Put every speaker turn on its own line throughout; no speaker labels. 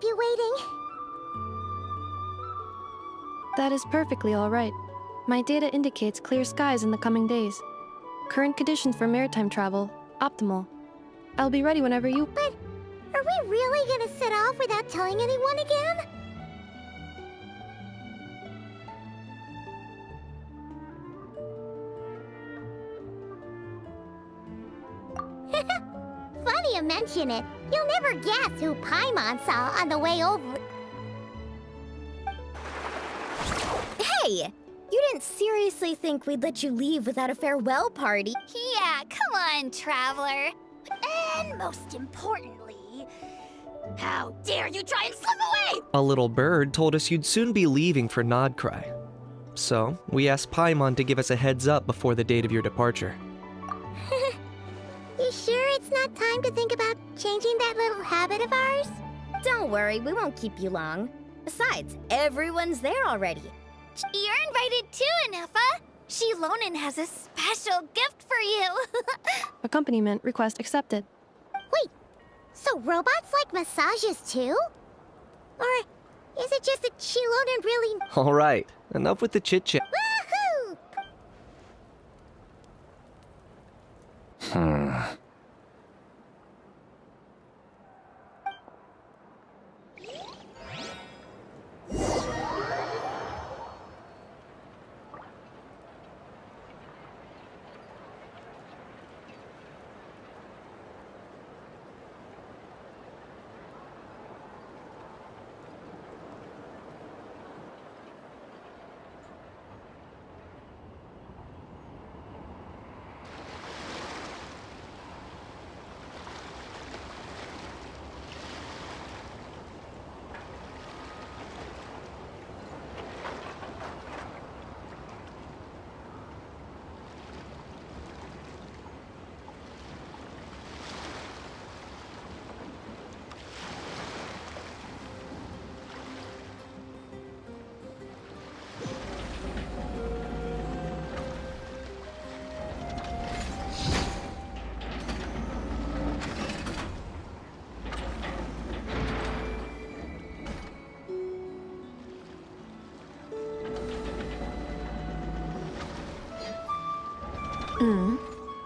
keep you waiting.
That is perfectly all right. My data indicates clear skies in the coming days. Current conditions for maritime travel, optimal. I'll be ready whenever you...
But are we really gonna set off without telling anyone again? Funny you mention it. You'll never guess who Paimon saw on the way over.
Hey! You didn't seriously think we'd let you leave without a farewell party?
Yeah, come on, Traveler. And most importantly, how dare you try and slip away!
A little bird told us you'd soon be leaving for Krai. So, we asked Paimon to give us a heads up before the date of your departure.
You sure it's not time to think about changing that little habit of ours?
Don't worry, we won't keep you long. Besides, everyone's there already.
You're invited too, Anefa. Shilonen has a special gift for you.
Accompaniment request accepted.
Wait, so robots like massages too? Or is it just that Shilonen really...
Alright, enough with the chit-chat.
Woohoo!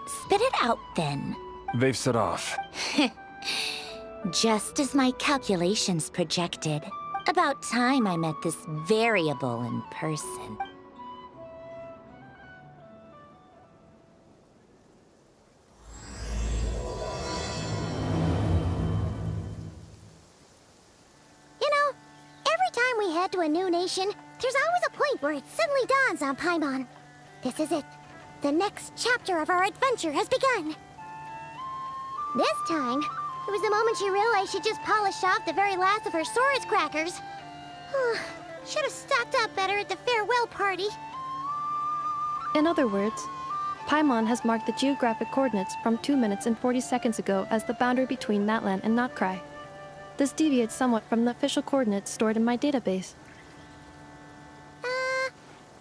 Spit it out, then.
They've set off.
Just as my calculations projected. About time I met this variable in person.
You know, every time we head to a new nation, there's always a point where it suddenly dawns on Paimon. This is it. The next chapter of our adventure has begun. This time, it was the moment she realized she just polished off the very last of her Saurus crackers. Should have stocked up better at the farewell party.
In other words, Paimon has marked the geographic coordinates from 2 minutes and 40 seconds ago as the boundary between Natlan and Krai. This deviates somewhat from the official coordinates stored in my database.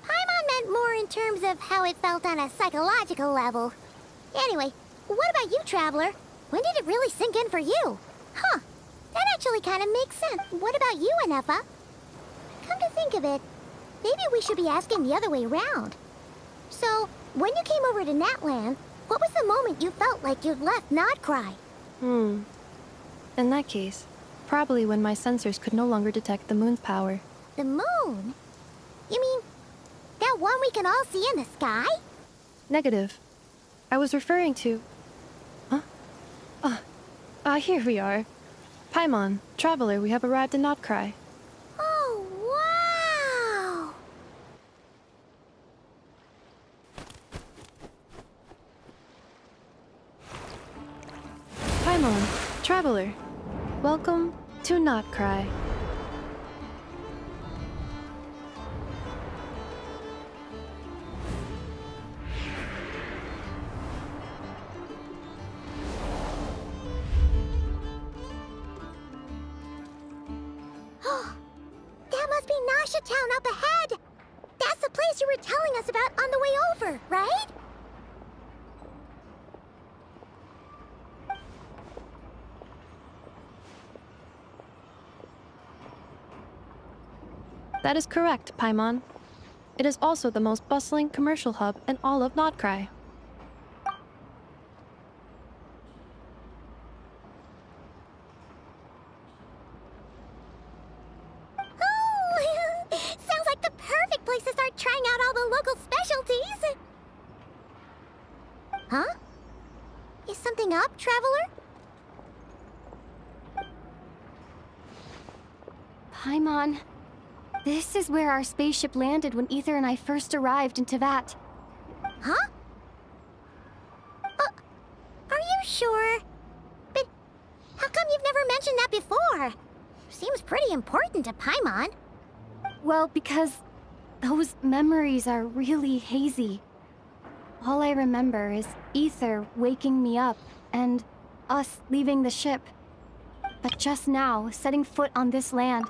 Paimon meant more in terms of how it felt on a psychological level. Anyway, what about you, Traveler? When did it really sink in for you? Huh, that actually kind of makes sense. What about you, Anefa? Come to think of it, maybe we should be asking the other way around. So, when you came over to Natlan, what was the moment you felt like you'd left Krai?
In that case, probably when my sensors could no longer detect the moon's power.
The moon? You mean, that one we can all see in the sky?
Negative. I was referring to... Here we are. Paimon, Traveler, we have arrived in Krai.
Oh, wow!
Paimon, Traveler, welcome to Krai.
That must be Nasha Town up ahead! That's the place you were telling us about on the way over, right?
That is correct, Paimon. It is also the most bustling commercial hub in all of Nodkrai.
Oh, sounds like the perfect place to start trying out all the local specialties. Huh? Is something up, Traveler?
Paimon, this is where our spaceship landed when Ether and I first arrived in Tevat.
Huh? Are you sure? But how come you've never mentioned that before? Seems pretty important to Paimon.
Well, because those memories are really hazy. All I remember is Ether waking me up and us leaving the ship. But just now, setting foot on this land,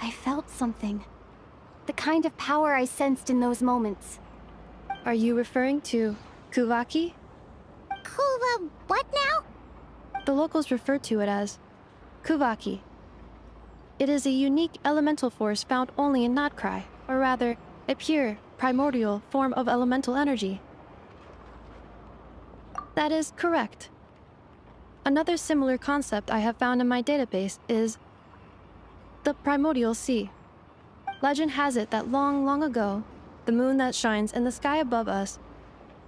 I felt something. The kind of power I sensed in those moments.
Are you referring to Kuvaki?
Kuva, what now?
The locals refer to it as Kuvaki. It is a unique elemental force found only in Nodkrai, or rather, a pure, primordial form of elemental energy. That is correct. Another similar concept I have found in my database is the primordial sea. Legend has it that long, long ago, the moon that shines in the sky above us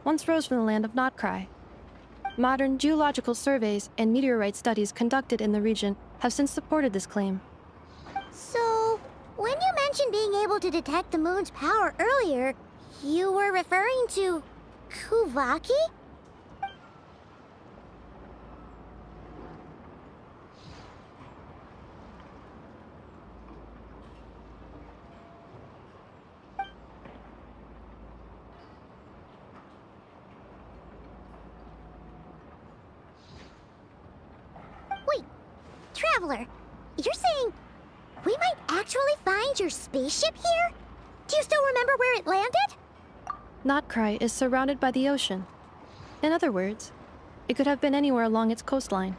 once rose from the land of Nodkrai. Modern geological surveys and meteorite studies conducted in the region have since supported this claim.
So, when you mentioned being able to detect the moon's power earlier, you were referring to Kuvaki? Wait, Traveler, you're saying we might actually find your spaceship here? Do you still remember where it landed?
Nodkrai is surrounded by the ocean. In other words, it could have been anywhere along its coastline.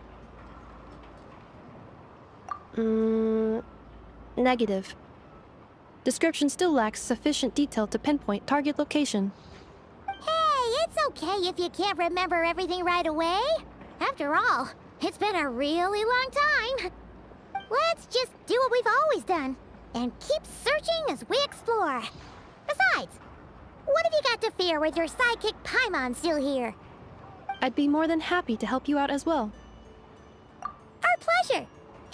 Negative. Description still lacks sufficient detail to pinpoint target location.
Hey, it's okay if you can't remember everything right away. After all, it's been a really long time. Let's just do what we've always done, and keep searching as we explore. Besides, what have you got to fear with your sidekick Paimon still here?
I'd be more than happy to help you out as well.
Our pleasure.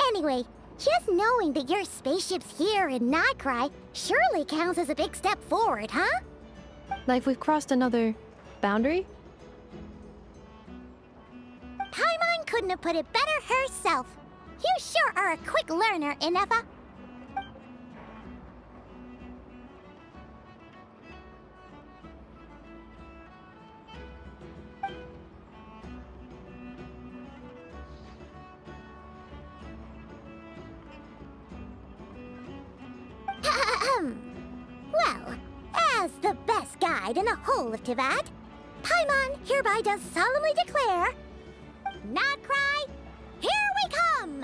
Anyway, just knowing that your spaceship's here in Nodkrai surely counts as a big step forward, huh?
Like we've crossed another boundary?
Paimon couldn't have put it better herself. You sure are a quick learner, Inefa. Well, as the best guide in the whole of Tevat, Paimon hereby does solemnly declare, Nodkrai, here we come!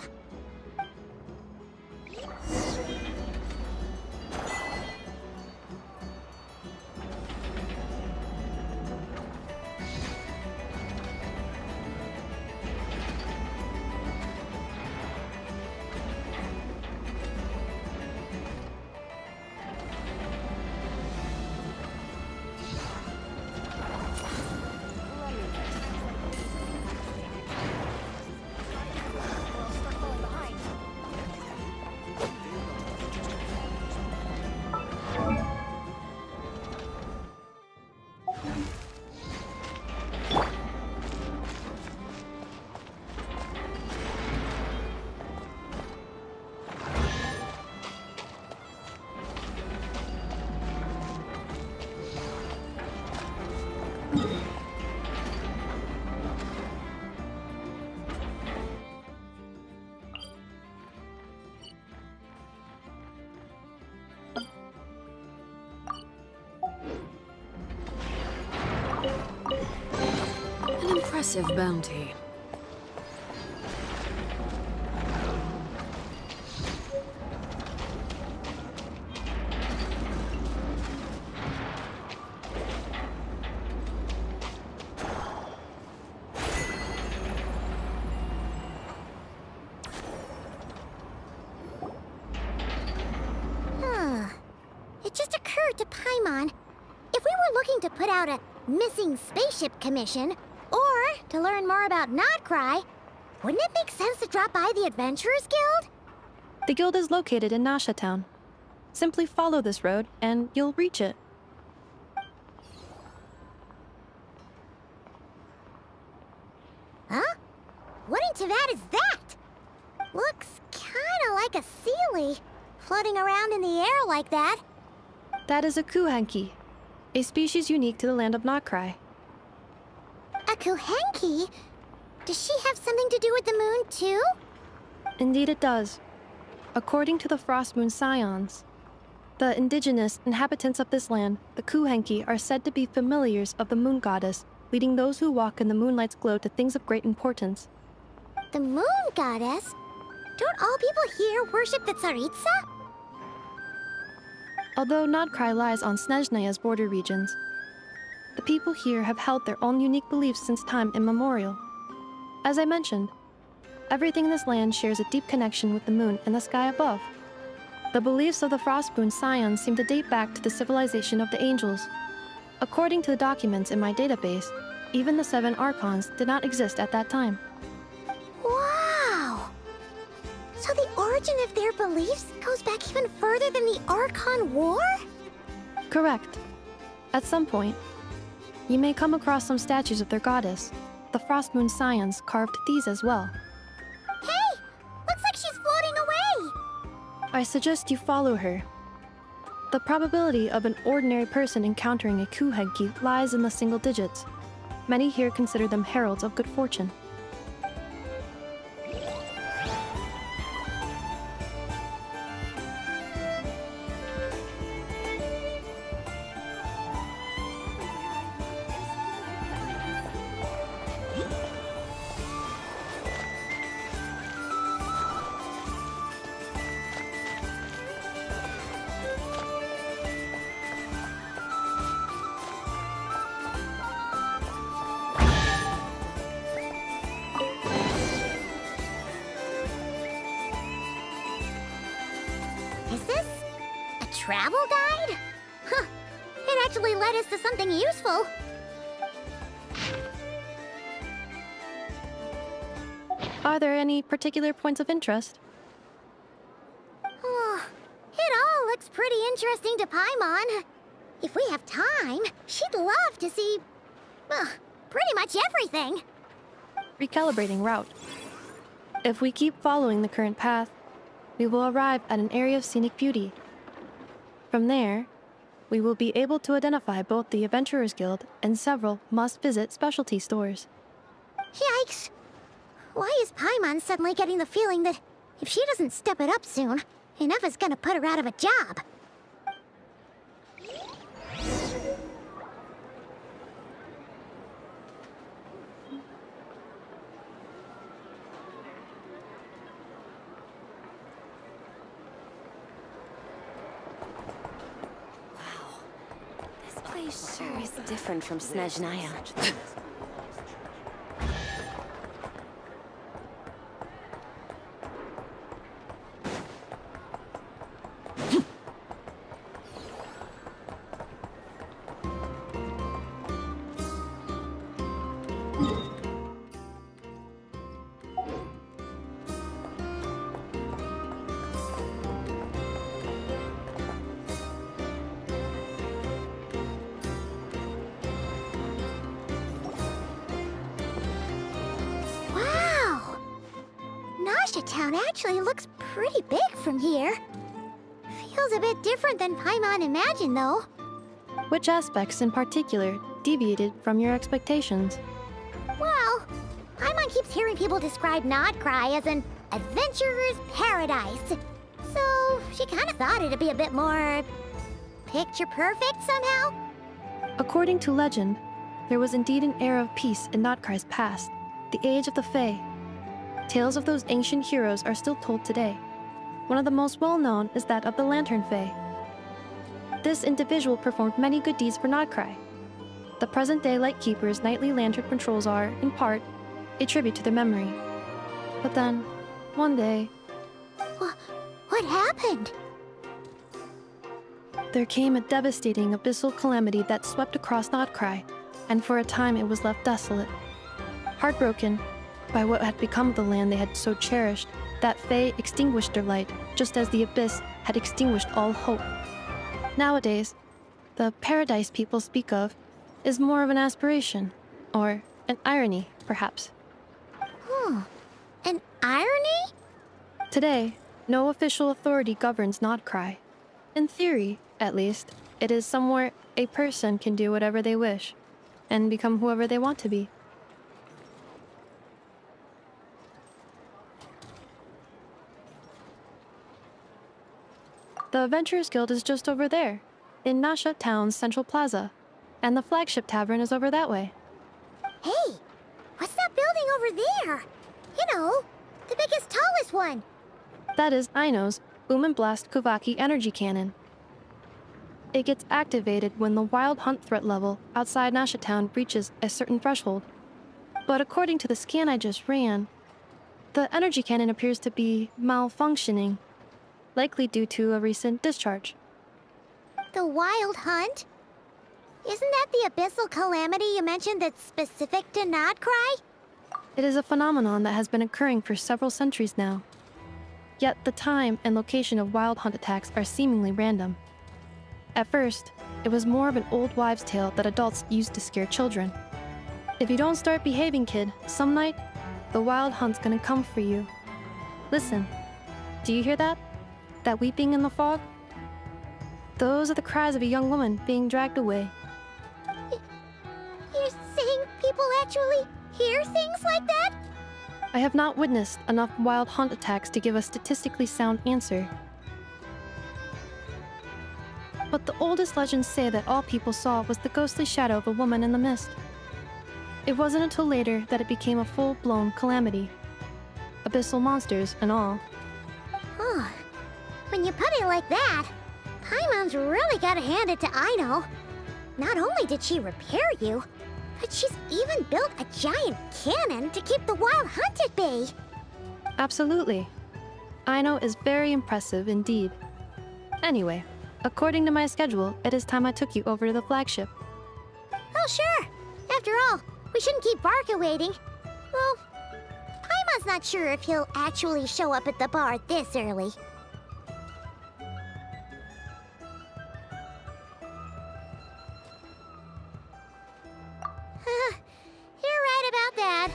An impressive bounty.
Paimon, if we were looking to put out a missing spaceship commission, or to learn more about Nodcry, wouldn't it make sense to drop by the Adventurers Guild?
The guild is located in Nasha Town. Simply follow this road and you'll reach it.
Huh? What in Teyvat is that? Looks kinda like a Sealy, floating around in the air like that.
That is a kuhenki, a species unique to the land of Nodcry.
A Kuhenki? Does she have something to do with the moon, too?
Indeed it does. According to the Frost Moon Scions, the indigenous inhabitants of this land, the kuhenki, are said to be familiars of the moon goddess, leading those who walk in the moonlight's glow to things of great importance.
The moon goddess? Don't all people here worship the Tsaritsa?
Although Nodcry lies on Snezhnaya's border regions, the people here have held their own unique beliefs since time immemorial. As I mentioned, everything in this land shares a deep connection with the moon and the sky above. The beliefs of the Frostmoon Scions seem to date back to the civilization of the angels. According to the documents in my database, even the 7 Archons did not exist at that time.
Wow! So the origin of their beliefs goes back even further than the Archon War?
Correct. At some point, you may come across some statues of their goddess. The Frostmoon Scions carved these as well.
Hey! Looks like she's floating away!
I suggest you follow her. The probability of an ordinary person encountering a kuhenki lies in the single digits. Many here consider them heralds of good fortune.
Is this a travel guide? Huh. It actually led us to something useful.
Are there any particular points of interest?
Oh, it all looks pretty interesting to Paimon. If we have time, she'd love to see, pretty much everything.
Recalibrating route. If we keep following the current path, we will arrive at an area of scenic beauty. From there, we will be able to identify both the Adventurers Guild and several must-visit specialty stores.
Yikes! Why is Paimon suddenly getting the feeling that if she doesn't step it up soon, enough is gonna put her out of a job?
This place sure is different from Snezhnaya.
Wow! Nasha Town actually looks pretty big from here. Feels a bit different than Paimon imagined, though.
Which aspects in particular deviated from your expectations?
Well, Paimon keeps hearing people describe Nodcry as an adventurer's paradise. So she kind of thought it'd be a bit more picture perfect somehow.
According to legend, there was indeed an era of peace in Nodcry's past, the age of the Fae. Tales of those ancient heroes are still told today. One of the most well-known is that of the Lantern Fae. This individual performed many good deeds for Nodcry. The present-day Lightkeeper's nightly lantern patrols are, in part, a tribute to their memory. But then, one day,
What happened?
there came a devastating abyssal calamity that swept across Nodkrai, and for a time it was left desolate. Heartbroken by what had become of the land they had so cherished, that Fae extinguished their light, just as the abyss had extinguished all hope. Nowadays, the paradise people speak of is more of an aspiration, or an irony, perhaps.
An irony?
Today, no official authority governs Nodkrai. In theory, at least, it is somewhere a person can do whatever they wish, and become whoever they want to be. The Adventurers Guild is just over there, in Nasha Town's Central Plaza, and the flagship tavern is over that way.
Hey, what's that building over there? You know, the biggest, tallest one.
That is Aino's Blast Kuvaki energy cannon. It gets activated when the wild hunt threat level outside Nasha Town reaches a certain threshold. But according to the scan I just ran, the energy cannon appears to be malfunctioning, likely due to a recent discharge.
The wild hunt? Isn't that the abyssal calamity you mentioned that's specific to Nodkrai?
It is a phenomenon that has been occurring for several centuries now. Yet the time and location of wild hunt attacks are seemingly random. At first, it was more of an old wives' tale that adults used to scare children. If you don't start behaving, kid, some night, the wild hunt's gonna come for you. Listen, do you hear that? That weeping in the fog? Those are the cries of a young woman being dragged away.
You're saying people actually hear things like that?
I have not witnessed enough wild hunt attacks to give a statistically sound answer. But the oldest legends say that all people saw was the ghostly shadow of a woman in the mist. It wasn't until later that it became a full-blown calamity. Abyssal monsters and all.
Huh. When you put it like that, Paimon's really gotta hand it to Aino. Not only did she repair you, but she's even built a giant cannon to keep the wild hunt at bay.
Absolutely. Aino is very impressive indeed. Anyway, according to my schedule, it is time I took you over to the flagship.
Oh, sure. After all, we shouldn't keep Barca waiting. Well, Paimon's not sure if he'll actually show up at the bar this early. You're right about that.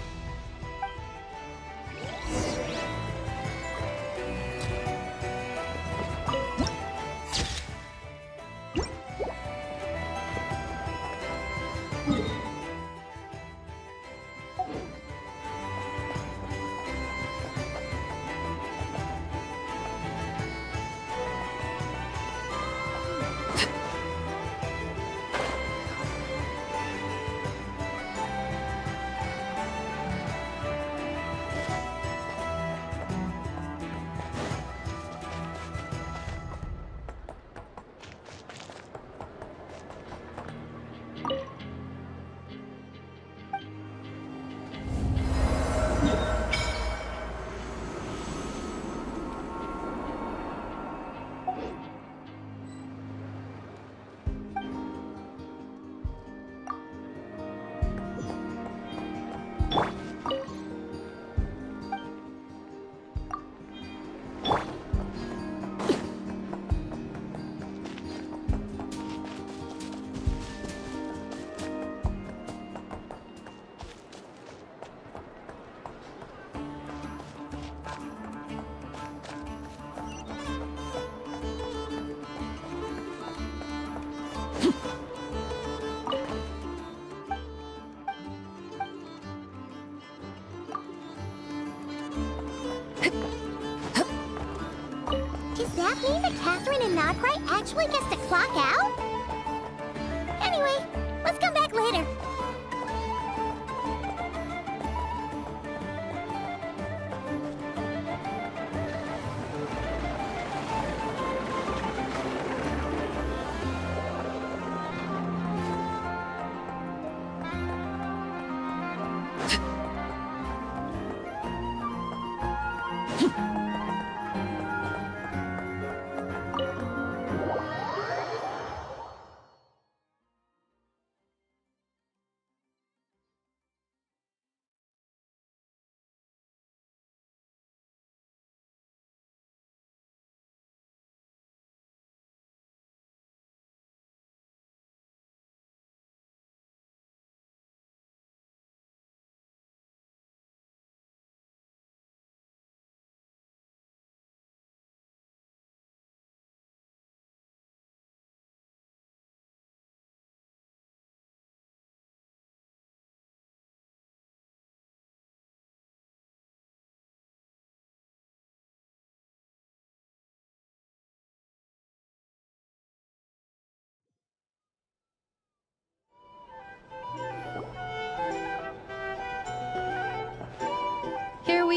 Does that mean that Catherine and Nodkrai actually gets to clock out? Anyway, let's come back later.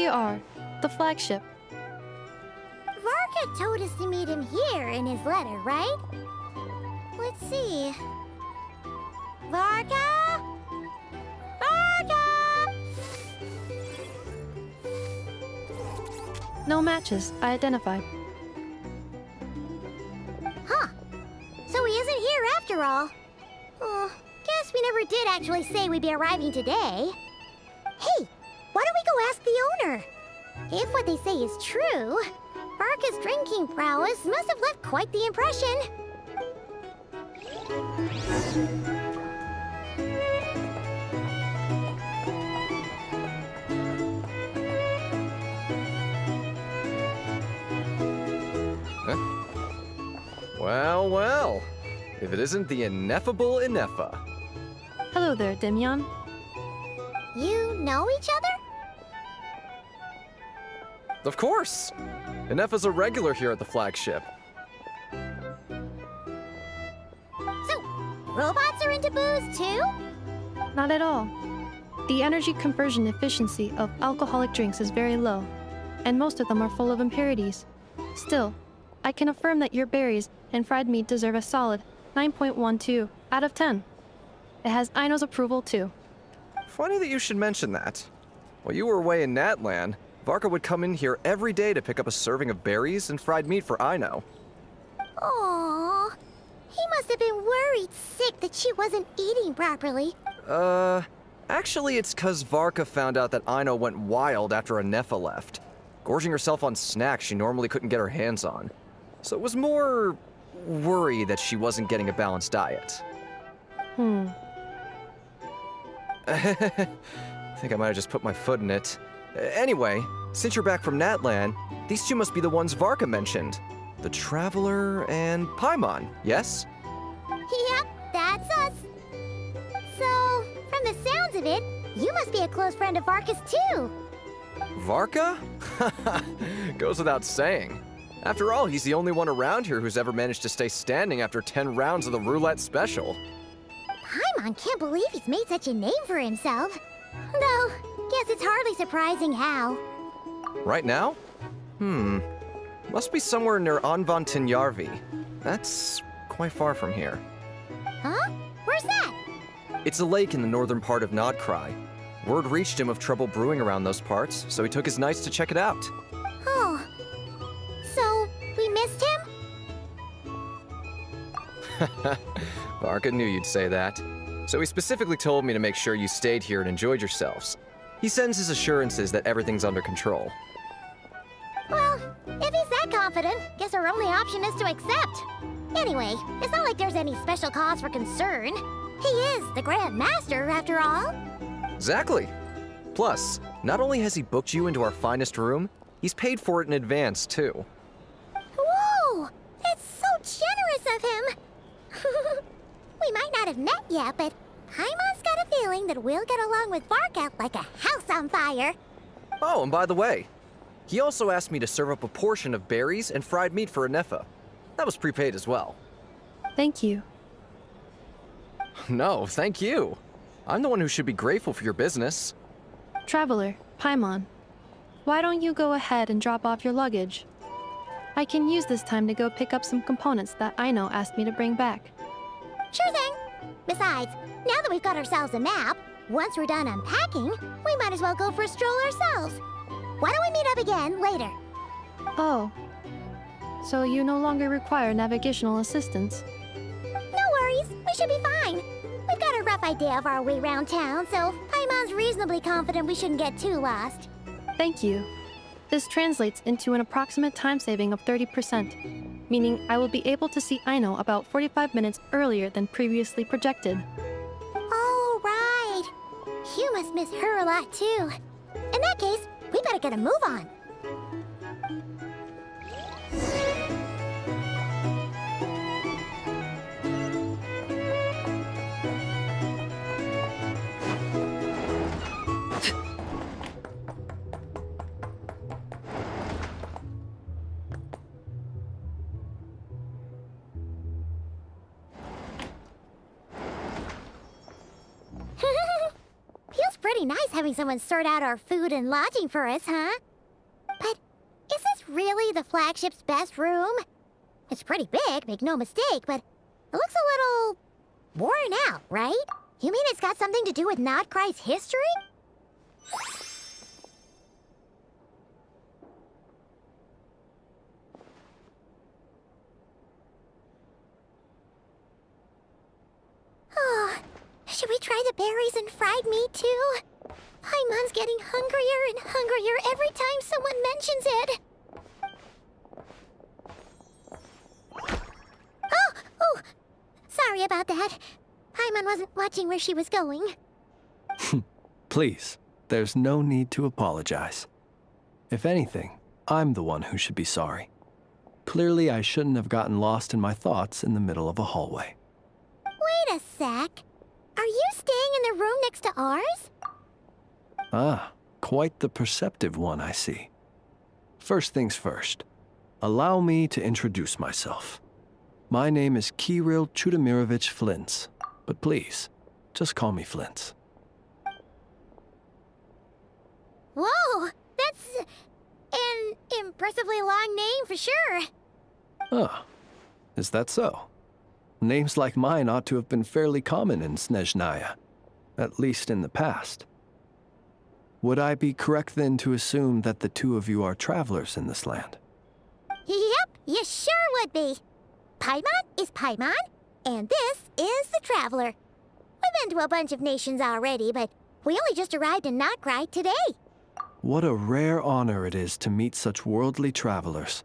you are, the flagship.
Varka told us to meet him here in his letter, right? Let's see. Varka? Varka!
No matches, I identified.
Huh. So he isn't here after all. Oh, guess we never did actually say we'd be arriving today. Hey, why don't we go ask the owner? If what they say is true, Varka's drinking prowess must have left quite the impression.
Well, well. If it isn't the ineffable Ineffa.
Hello there, Dimyon.
You know each other?
Of course! Ineffa's a regular here at the flagship.
So, robots are into booze too?
Not at all. The energy conversion efficiency of alcoholic drinks is very low, and most of them are full of impurities. Still, I can affirm that your berries and fried meat deserve a solid 9.12 out of 10. It has Aino's approval too.
Funny that you should mention that. While you were away in Natlan, Varka would come in here every day to pick up a serving of berries and fried meat for Aino.
Aww. He must have been worried sick that she wasn't eating properly.
Actually it's 'cause Varka found out that Aino went wild after Ineffa left, gorging herself on snacks she normally couldn't get her hands on. So it was more worry that she wasn't getting a balanced diet. I think I might have just put my foot in it. Anyway, since you're back from Natlan, these two must be the ones Varka mentioned. The Traveler and Paimon, yes?
Yep, that's us. So, from the sounds of it, you must be a close friend of Varka's too.
Varka? Goes without saying. After all, he's the only one around here who's ever managed to stay standing after 10 rounds of the roulette special.
Paimon can't believe he's made such a name for himself. Though, guess it's hardly surprising how.
Right now? Must be somewhere near Anvan Tinyarvi. That's quite far from here.
Huh? Where's that?
It's a lake in the northern part of Nodkrai. Word reached him of trouble brewing around those parts, so he took his knights to check it out.
Oh. So, we missed him?
Varka knew you'd say that. So he specifically told me to make sure you stayed here and enjoyed yourselves. He sends his assurances that everything's under control.
Well, if he's that confident, guess our only option is to accept. Anyway, it's not like there's any special cause for concern. He is the Grand Master, after all.
Exactly. Plus, not only has he booked you into our finest room, he's paid for it in advance, too.
Whoa! That's so generous of him! We might not have met yet, but Paimon's got a feeling that we'll get along with Varka like a house on fire.
Oh, and by the way, he also asked me to serve up a portion of berries and fried meat for Ineffa. That was prepaid as well.
Thank you.
No, thank you. I'm the one who should be grateful for your business.
Traveler, Paimon, why don't you go ahead and drop off your luggage? I can use this time to go pick up some components that Aino asked me to bring back.
Sure thing. Besides, now that we've got ourselves a map, once we're done unpacking, we might as well go for a stroll ourselves. Why don't we meet up again later?
Oh. So you no longer require navigational assistance?
No worries, we should be fine. We've got a rough idea of our way around town, so Paimon's reasonably confident we shouldn't get too lost.
Thank you. This translates into an approximate time saving of 30%, meaning I will be able to see Aino about 45 minutes earlier than previously projected.
Oh, right. You must miss her a lot, too. In that case, we better get a move on. Feels pretty nice having someone sort out our food and lodging for us, huh? But is this really the flagship's best room? It's pretty big, make no mistake, but it looks a little worn out, right? You mean it's got something to do with Nodkrai's history? Oh, should we try the berries and fried meat too? Paimon's getting hungrier and hungrier every time someone mentions it. Oh, sorry about that. Paimon wasn't watching where she was going.
Please, there's no need to apologize. If anything, I'm the one who should be sorry. Clearly, I shouldn't have gotten lost in my thoughts in the middle of a hallway.
Wait a sec. Are you staying in the room next to ours?
Ah, quite the perceptive one, I see. First things first, allow me to introduce myself. My name is Kirill Chudamirovich Flintz, but please, just call me Flintz.
Whoa, that's an impressively long name for sure.
Ah, is that so? Names like mine ought to have been fairly common in Snezhnaya, at least in the past. Would I be correct then to assume that the two of you are travelers in this land?
Yep, you sure would be. Paimon is Paimon, and this is the Traveler. We've been to a bunch of nations already, but we only just arrived in Nodkrai today.
What a rare honor it is to meet such worldly travelers.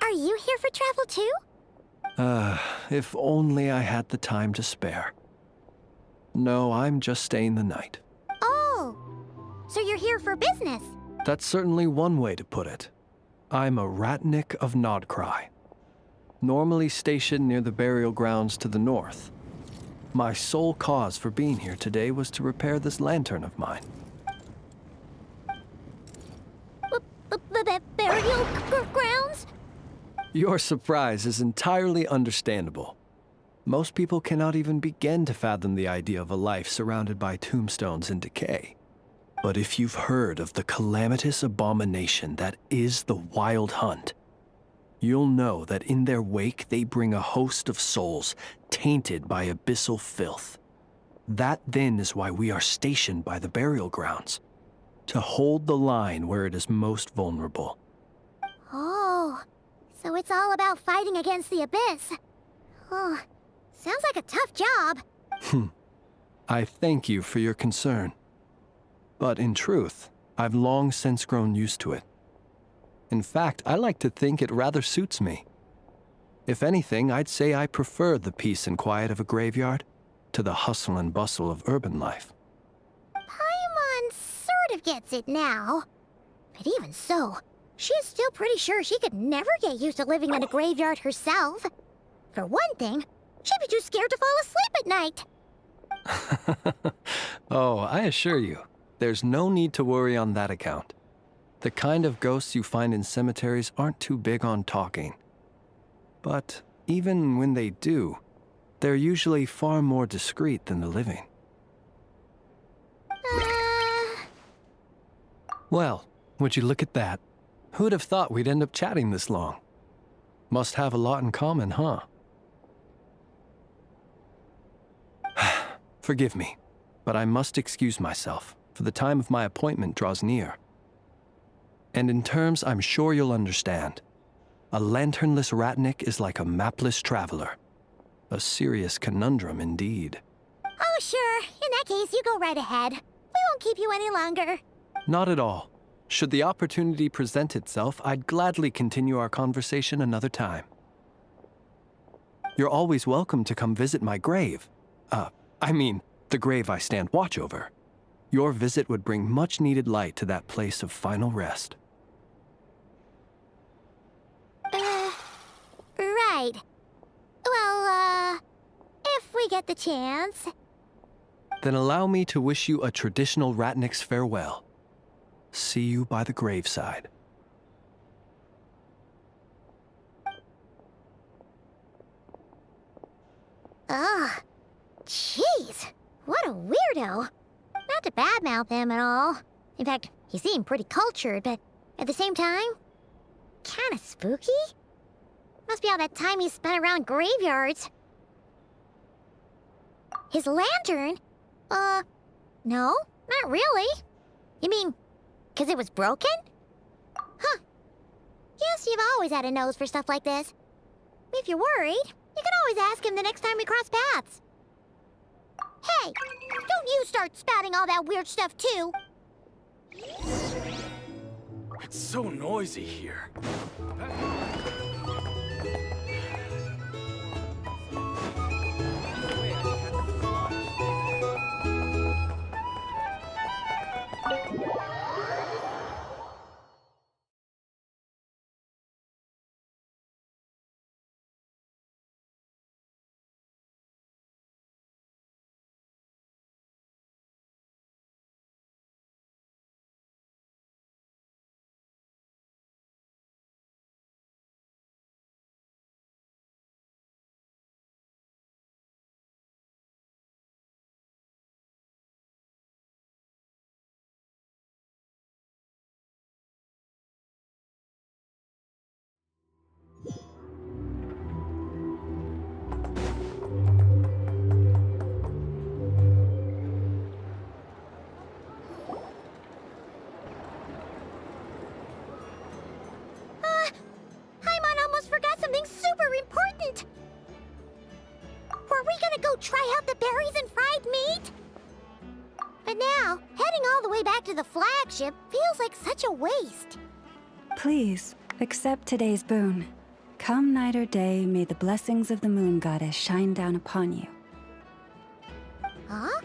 Are you here for travel too?
If only I had the time to spare. No, I'm just staying the night.
Oh, so you're here for business?
That's certainly one way to put it. I'm a Ratnik of Nodkrai, normally stationed near the burial grounds to the north. My sole cause for being here today was to repair this lantern of mine.
Burial grounds?
Your surprise is entirely understandable. Most people cannot even begin to fathom the idea of a life surrounded by tombstones and decay. But if you've heard of the calamitous abomination that is the Wild Hunt, you'll know that in their wake they bring a host of souls tainted by abyssal filth. That then is why we are stationed by the burial grounds, to hold the line where it is most vulnerable.
Oh, so it's all about fighting against the abyss. Oh, sounds like a tough job.
I thank you for your concern. But in truth, I've long since grown used to it. In fact, I like to think it rather suits me. If anything, I'd say I prefer the peace and quiet of a graveyard to the hustle and bustle of urban life.
Paimon sort of gets it now. But even so, she's still pretty sure she could never get used to living in a graveyard herself. For one thing, she'd be too scared to fall asleep at night.
Oh, I assure you, there's no need to worry on that account. The kind of ghosts you find in cemeteries aren't too big on talking. But even when they do, they're usually far more discreet than the living. Well, would you look at that? Who'd have thought we'd end up chatting this long? Must have a lot in common, huh? Forgive me, but I must excuse myself, for the time of my appointment draws near. And in terms I'm sure you'll understand, a lanternless Ratnik is like a mapless traveler. A serious conundrum indeed.
Oh, sure. In that case, you go right ahead. We won't keep you any longer.
Not at all. Should the opportunity present itself, I'd gladly continue our conversation another time. You're always welcome to come visit my grave. I mean, the grave I stand watch over. Your visit would bring much-needed light to that place of final rest.
Right. Well, if we get the chance.
Then allow me to wish you a traditional Ratnik's farewell. See you by the graveside.
Ugh. Jeez. What a weirdo. Not to badmouth him and all. In fact, he seemed pretty cultured, but at the same time, kinda spooky? Must be all that time he spent around graveyards. His lantern? No, not really. You mean, 'cause it was broken? Huh. Guess you've always had a nose for stuff like this. If you're worried, you can always ask him the next time we cross paths. Hey, don't you start spouting all that weird stuff too.
It's so noisy here.
Paimon almost forgot something super important. Were we gonna go try out the berries and fried meat? But now, heading all the way back to the flagship feels like such a waste.
Please, accept today's boon. Come night or day, may the blessings of the moon goddess shine down upon you.
Huh?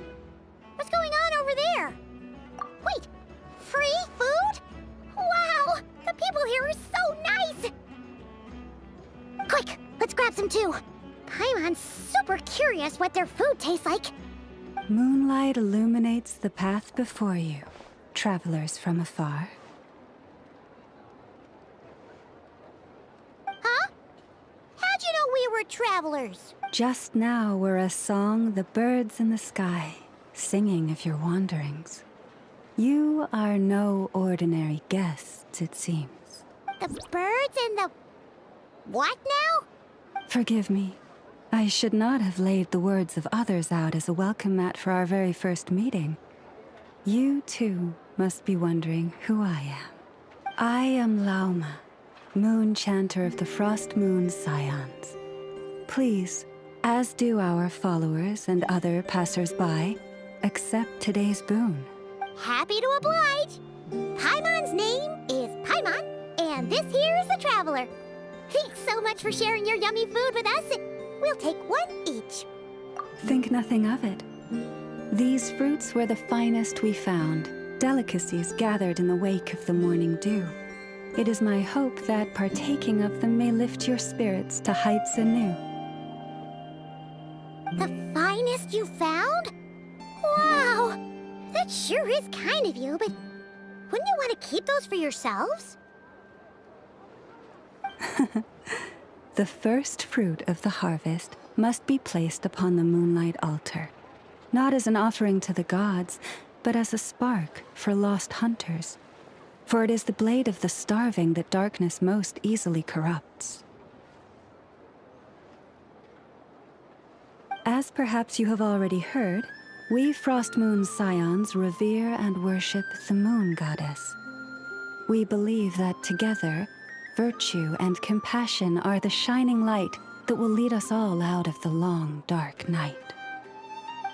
What's going on over there? Wait, free food? Wow, the people here are so nice! Quick, let's grab some too. Paimon's super curious what their food tastes like.
Moonlight illuminates the path before you, travelers from afar.
Huh? How'd you know we were travelers?
Just now were a song the birds in the sky, singing of your wanderings. You are no ordinary guests, it seems.
The birds and the... what now?
Forgive me. I should not have laid the words of others out as a welcome mat for our very first meeting. You, too, must be wondering who I am. I am Lauma, moon chanter of the Frost Moon Scions. Please, as do our followers and other passers-by, accept today's boon.
Happy to oblige. Paimon's name is Paimon, and this here is the Traveler. Thanks so much for sharing your yummy food with us. We'll take one each.
Think nothing of it. These fruits were the finest we found, delicacies gathered in the wake of the morning dew. It is my hope that partaking of them may lift your spirits to heights anew.
The finest you found? Wow! That sure is kind of you, but wouldn't you want to keep those for yourselves?
The first fruit of the harvest must be placed upon the moonlight altar, not as an offering to the gods, but as a spark for lost hunters. For it is the blade of the starving that darkness most easily corrupts. As perhaps you have already heard, we Frost Moon Scions revere and worship the moon goddess. We believe that together, virtue and compassion are the shining light that will lead us all out of the long, dark night.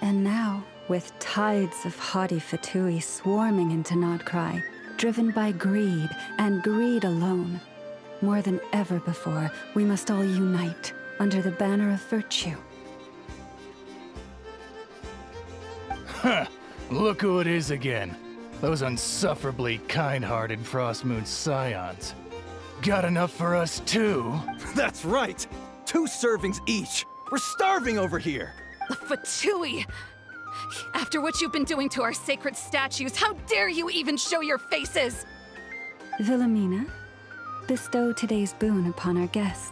And now, with tides of haughty Fatui swarming into Nodkrai, driven by greed and greed alone, more than ever before, we must all unite under the banner of virtue.
Huh! Look who it is again. Those unsufferably kind-hearted Frost Moon Scions. Got enough for us too?
That's right! 2 servings each! We're starving over here!
The Fatui! After what you've been doing to our sacred statues, how dare you even show your faces?
Wilhelmina, bestow today's boon upon our guests.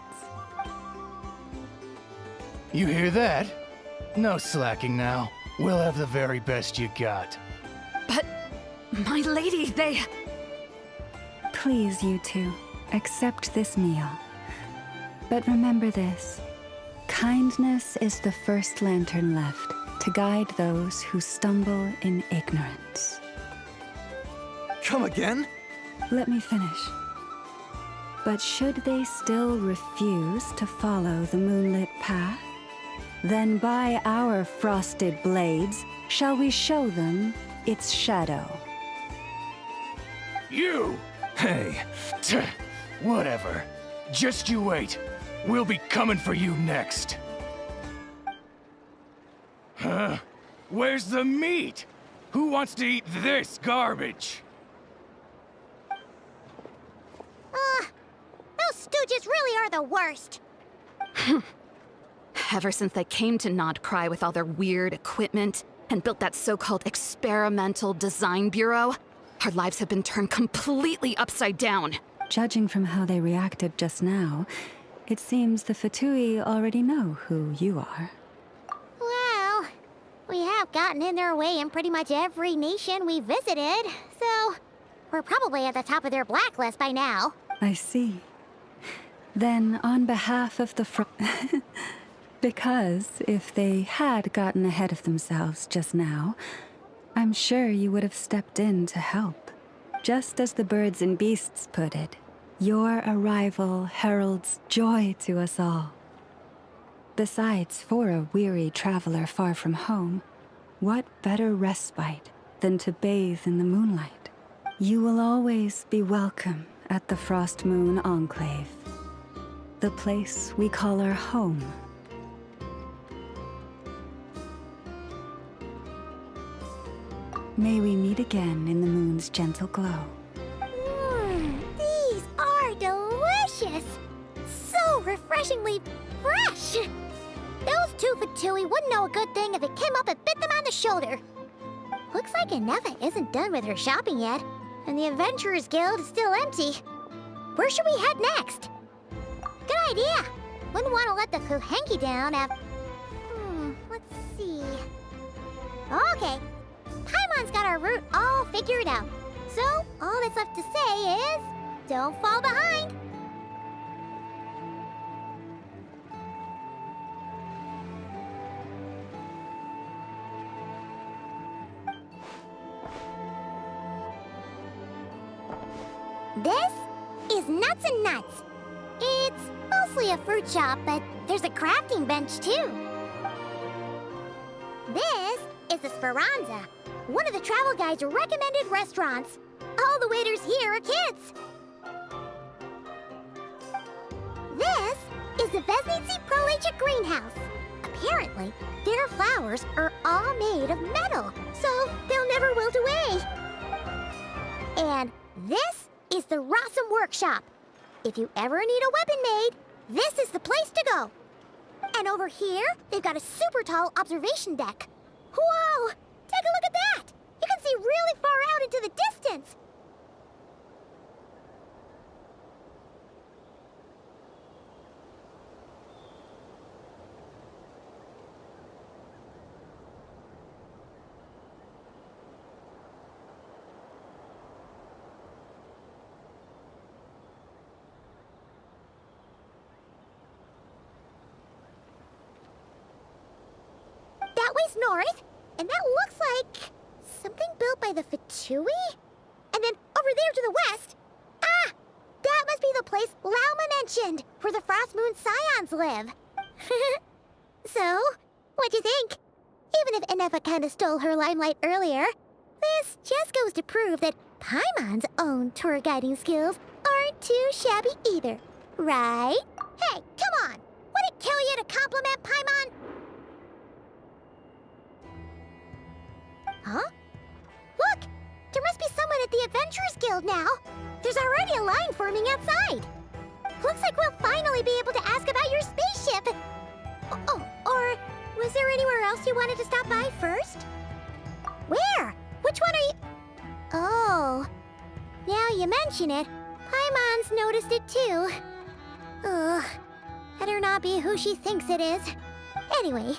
You hear that? No slacking now. We'll have the very best you got.
But, my lady, they...
Please, you two, accept this meal. But remember this. Kindness is the first lantern left to guide those who stumble in ignorance.
Come again?
Let me finish. But should they still refuse to follow the moonlit path, then by our frosted blades shall we show them its shadow.
You! Hey, whatever. Just you wait. We'll be coming for you next. Huh? Where's the meat? Who wants to eat this garbage?
Those stooges really are the worst.
Ever since they came to Nod Krai with all their weird equipment and built that so-called experimental design bureau, our lives have been turned completely upside down.
Judging from how they reacted just now, it seems the Fatui already know who you are.
Well, we have gotten in their way in pretty much every nation we visited, so we're probably at the top of their blacklist by now.
I see. Then, on behalf of the because if they had gotten ahead of themselves just now, I'm sure you would have stepped in to help. Just as the birds and beasts put it, your arrival heralds joy to us all. Besides, for a weary traveler far from home, what better respite than to bathe in the moonlight? You will always be welcome at the Frost Moon Enclave, the place we call our home. May we meet again in the moon's gentle glow.
These are delicious! So refreshingly fresh! Those two Fatui wouldn't know a good thing if it came up and bit them on the shoulder. Looks like Anefa isn't done with her shopping yet, and the Adventurers Guild is still empty. Where should we head next? Good idea! Wouldn't want to let the Kuhenki down after... let's see... Okay. Paimon's got our route all figured out. So, all that's left to say is... don't fall behind! This is Nuts and Nuts. It's mostly a fruit shop, but there's a crafting bench too. This is the Speranza, one of the travel guide's recommended restaurants. All the waiters here are kids. This is the Vesnici Prolecha greenhouse. Apparently, their flowers are all made of metal, so they'll never wilt away. And this is the Rossum Workshop. If you ever need a weapon made, this is the place to go. And over here, they've got a super tall observation deck. Whoa! Take a look at that! You can see really far out into the distance. That way's north, and that looks like something built by the Fatui? And then over there to the west, that must be the place Lauma mentioned, where the Frost Moon Scions live. So, what'd you think? Even if Anefa kinda stole her limelight earlier, this just goes to prove that Paimon's own tour guiding skills aren't too shabby either, right? Hey, come on! Would it kill you to compliment Paimon? Huh? Look! There must be someone at the Adventurers Guild now! There's already a line forming outside! Looks like we'll finally be able to ask about your spaceship! Oh, or was there anywhere else you wanted to stop by first? Where? Which one are you... Oh... Now you mention it, Paimon's noticed it too. Ugh... Better not be who she thinks it is. Anyway,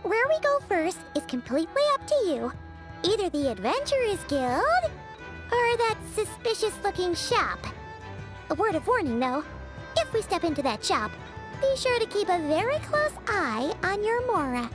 where we go first is completely up to you. Either the Adventurers Guild, or that suspicious-looking shop. A word of warning, though. If we step into that shop, be sure to keep a very close eye on your Mora.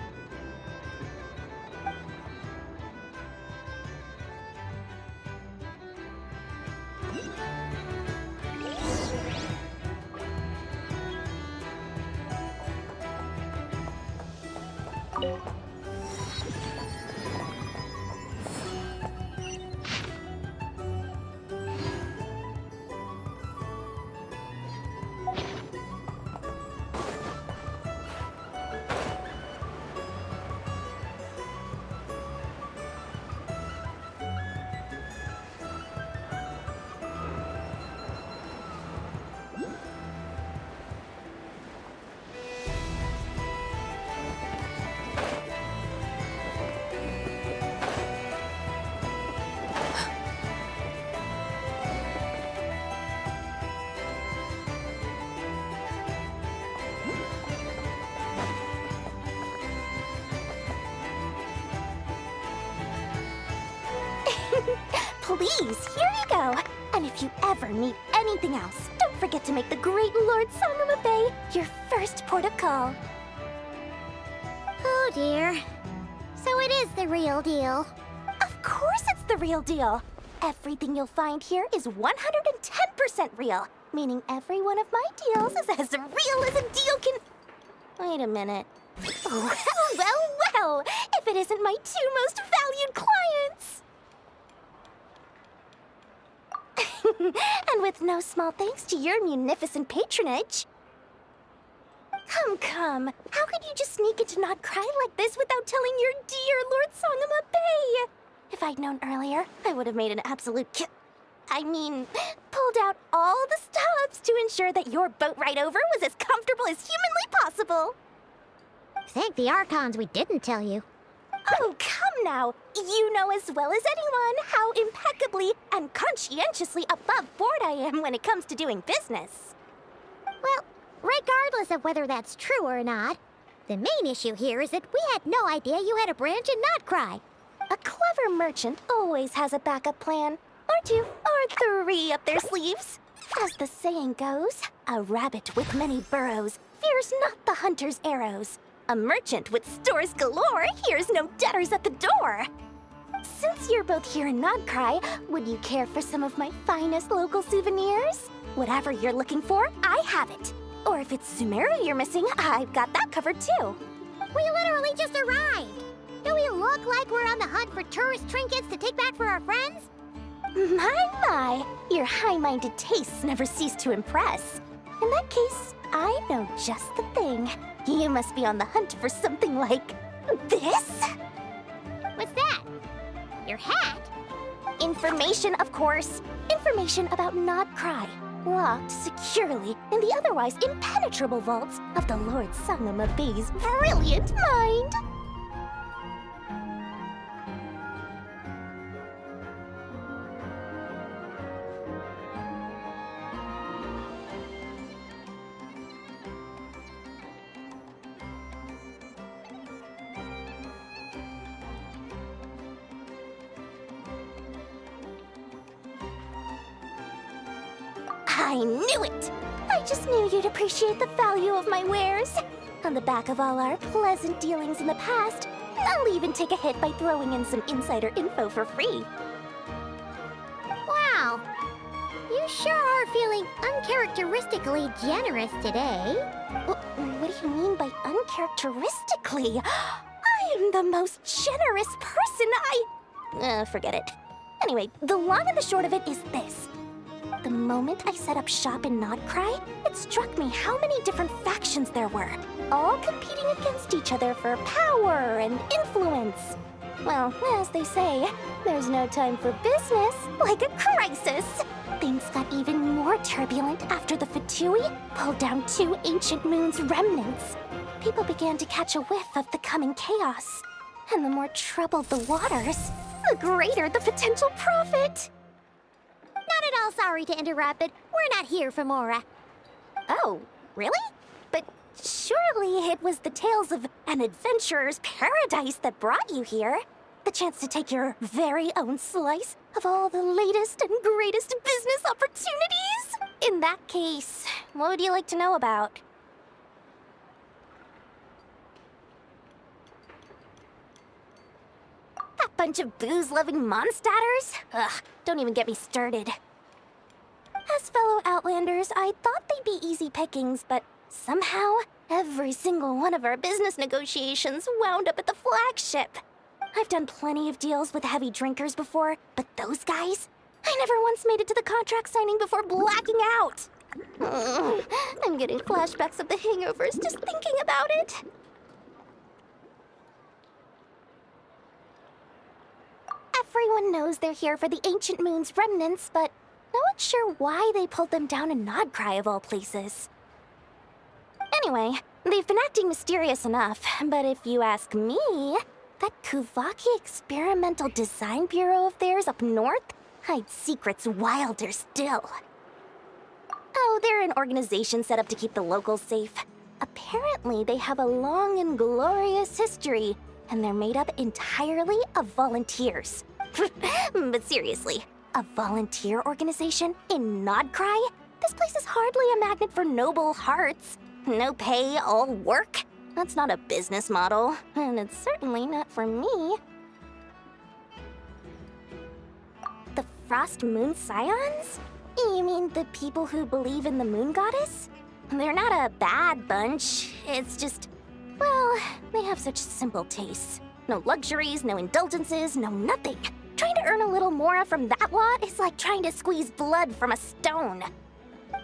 Please, here you go. And if you ever need anything else, don't forget to make the great Lord Sangama Bay your first port of call.
Oh dear. So it is the real deal.
Of course it's the real deal. Everything you'll find here is 110% real, meaning every one of my deals is as real as a deal can... Wait a minute. Well, if it isn't my two most valued clients! And with no small thanks to your munificent patronage. Come. How could you just sneak into Not Krai like this without telling your dear Lord Sangama Bay? If I'd known earlier, I would have made an absolute pulled out all the stops to ensure that your boat ride over was as comfortable as humanly possible.
Thank the Archons we didn't tell you.
Oh, come now. You know as well as anyone how impeccably and conscientiously above board I am when it comes to doing business.
Well, regardless of whether that's true or not, the main issue here is that we had no idea you had a branch in Not Krai.
A clever merchant always has a backup plan, or two, or three up their sleeves. As the saying goes, a rabbit with many burrows fears not the hunter's arrows. A merchant with stores galore hears no debtors at the door. Since you're both here in Not Krai, would you care for some of my finest local souvenirs? Whatever you're looking for, I have it. Or if it's Sumeru you're missing, I've got that covered too.
We literally just arrived. Do we look like we're on the hunt for tourist trinkets to take back for our friends?
My, your high-minded tastes never cease to impress. In that case, I know just the thing. You must be on the hunt for something like this?
What's that? Your hat?
Information, of course. Information about Not Krai, locked securely in the otherwise impenetrable vaults of the Lord Sangama Bay's brilliant mind. I knew it! I just knew you'd appreciate the value of my wares. On the back of all our pleasant dealings in the past, I'll even take a hit by throwing in some insider info for free.
Wow. You sure are feeling uncharacteristically generous today.
What do you mean by uncharacteristically? I am the most generous person forget it. Anyway, the long and the short of it is this. The moment I set up shop in Not Krai, it struck me how many different factions there were, all competing against each other for power and influence. Well, as they say, there's no time for business like a crisis. Things got even more turbulent after the Fatui pulled down 2 ancient moon's remnants. People began to catch a whiff of the coming chaos. And the more troubled the waters, the greater the potential profit.
Not at all sorry to interrupt, but we're not here for Mora.
Oh, really? But surely it was the tales of an adventurer's paradise that brought you here. The chance to take your very own slice of all the latest and greatest business opportunities? In that case, what would you like to know about? That bunch of booze-loving monstaters? Ugh, don't even get me started. As fellow Outlanders, I thought they'd be easy pickings, but somehow, every single one of our business negotiations wound up at the flagship. I've done plenty of deals with heavy drinkers before, but those guys? I never once made it to the contract signing before blacking out. I'm getting flashbacks of the hangovers just thinking about it. Everyone knows they're here for the Ancient Moon's remnants, but no one's sure why they pulled them down in Nodcry of all places. Anyway, they've been acting mysterious enough, but if you ask me, that Kuvaki Experimental Design Bureau of theirs up north hides secrets wilder still. Oh, they're an organization set up to keep the locals safe. Apparently, they have a long and glorious history, and they're made up entirely of volunteers. But seriously, a volunteer organization in Nodcry? This place is hardly a magnet for noble hearts. No pay, all work? That's not a business model, and it's certainly not for me. The Frost Moon Scions? You mean the people who believe in the Moon Goddess? They're not a bad bunch, it's just, well, they have such simple tastes. No luxuries, no indulgences, no nothing. Trying to earn a little more from that lot is like trying to squeeze blood from a stone.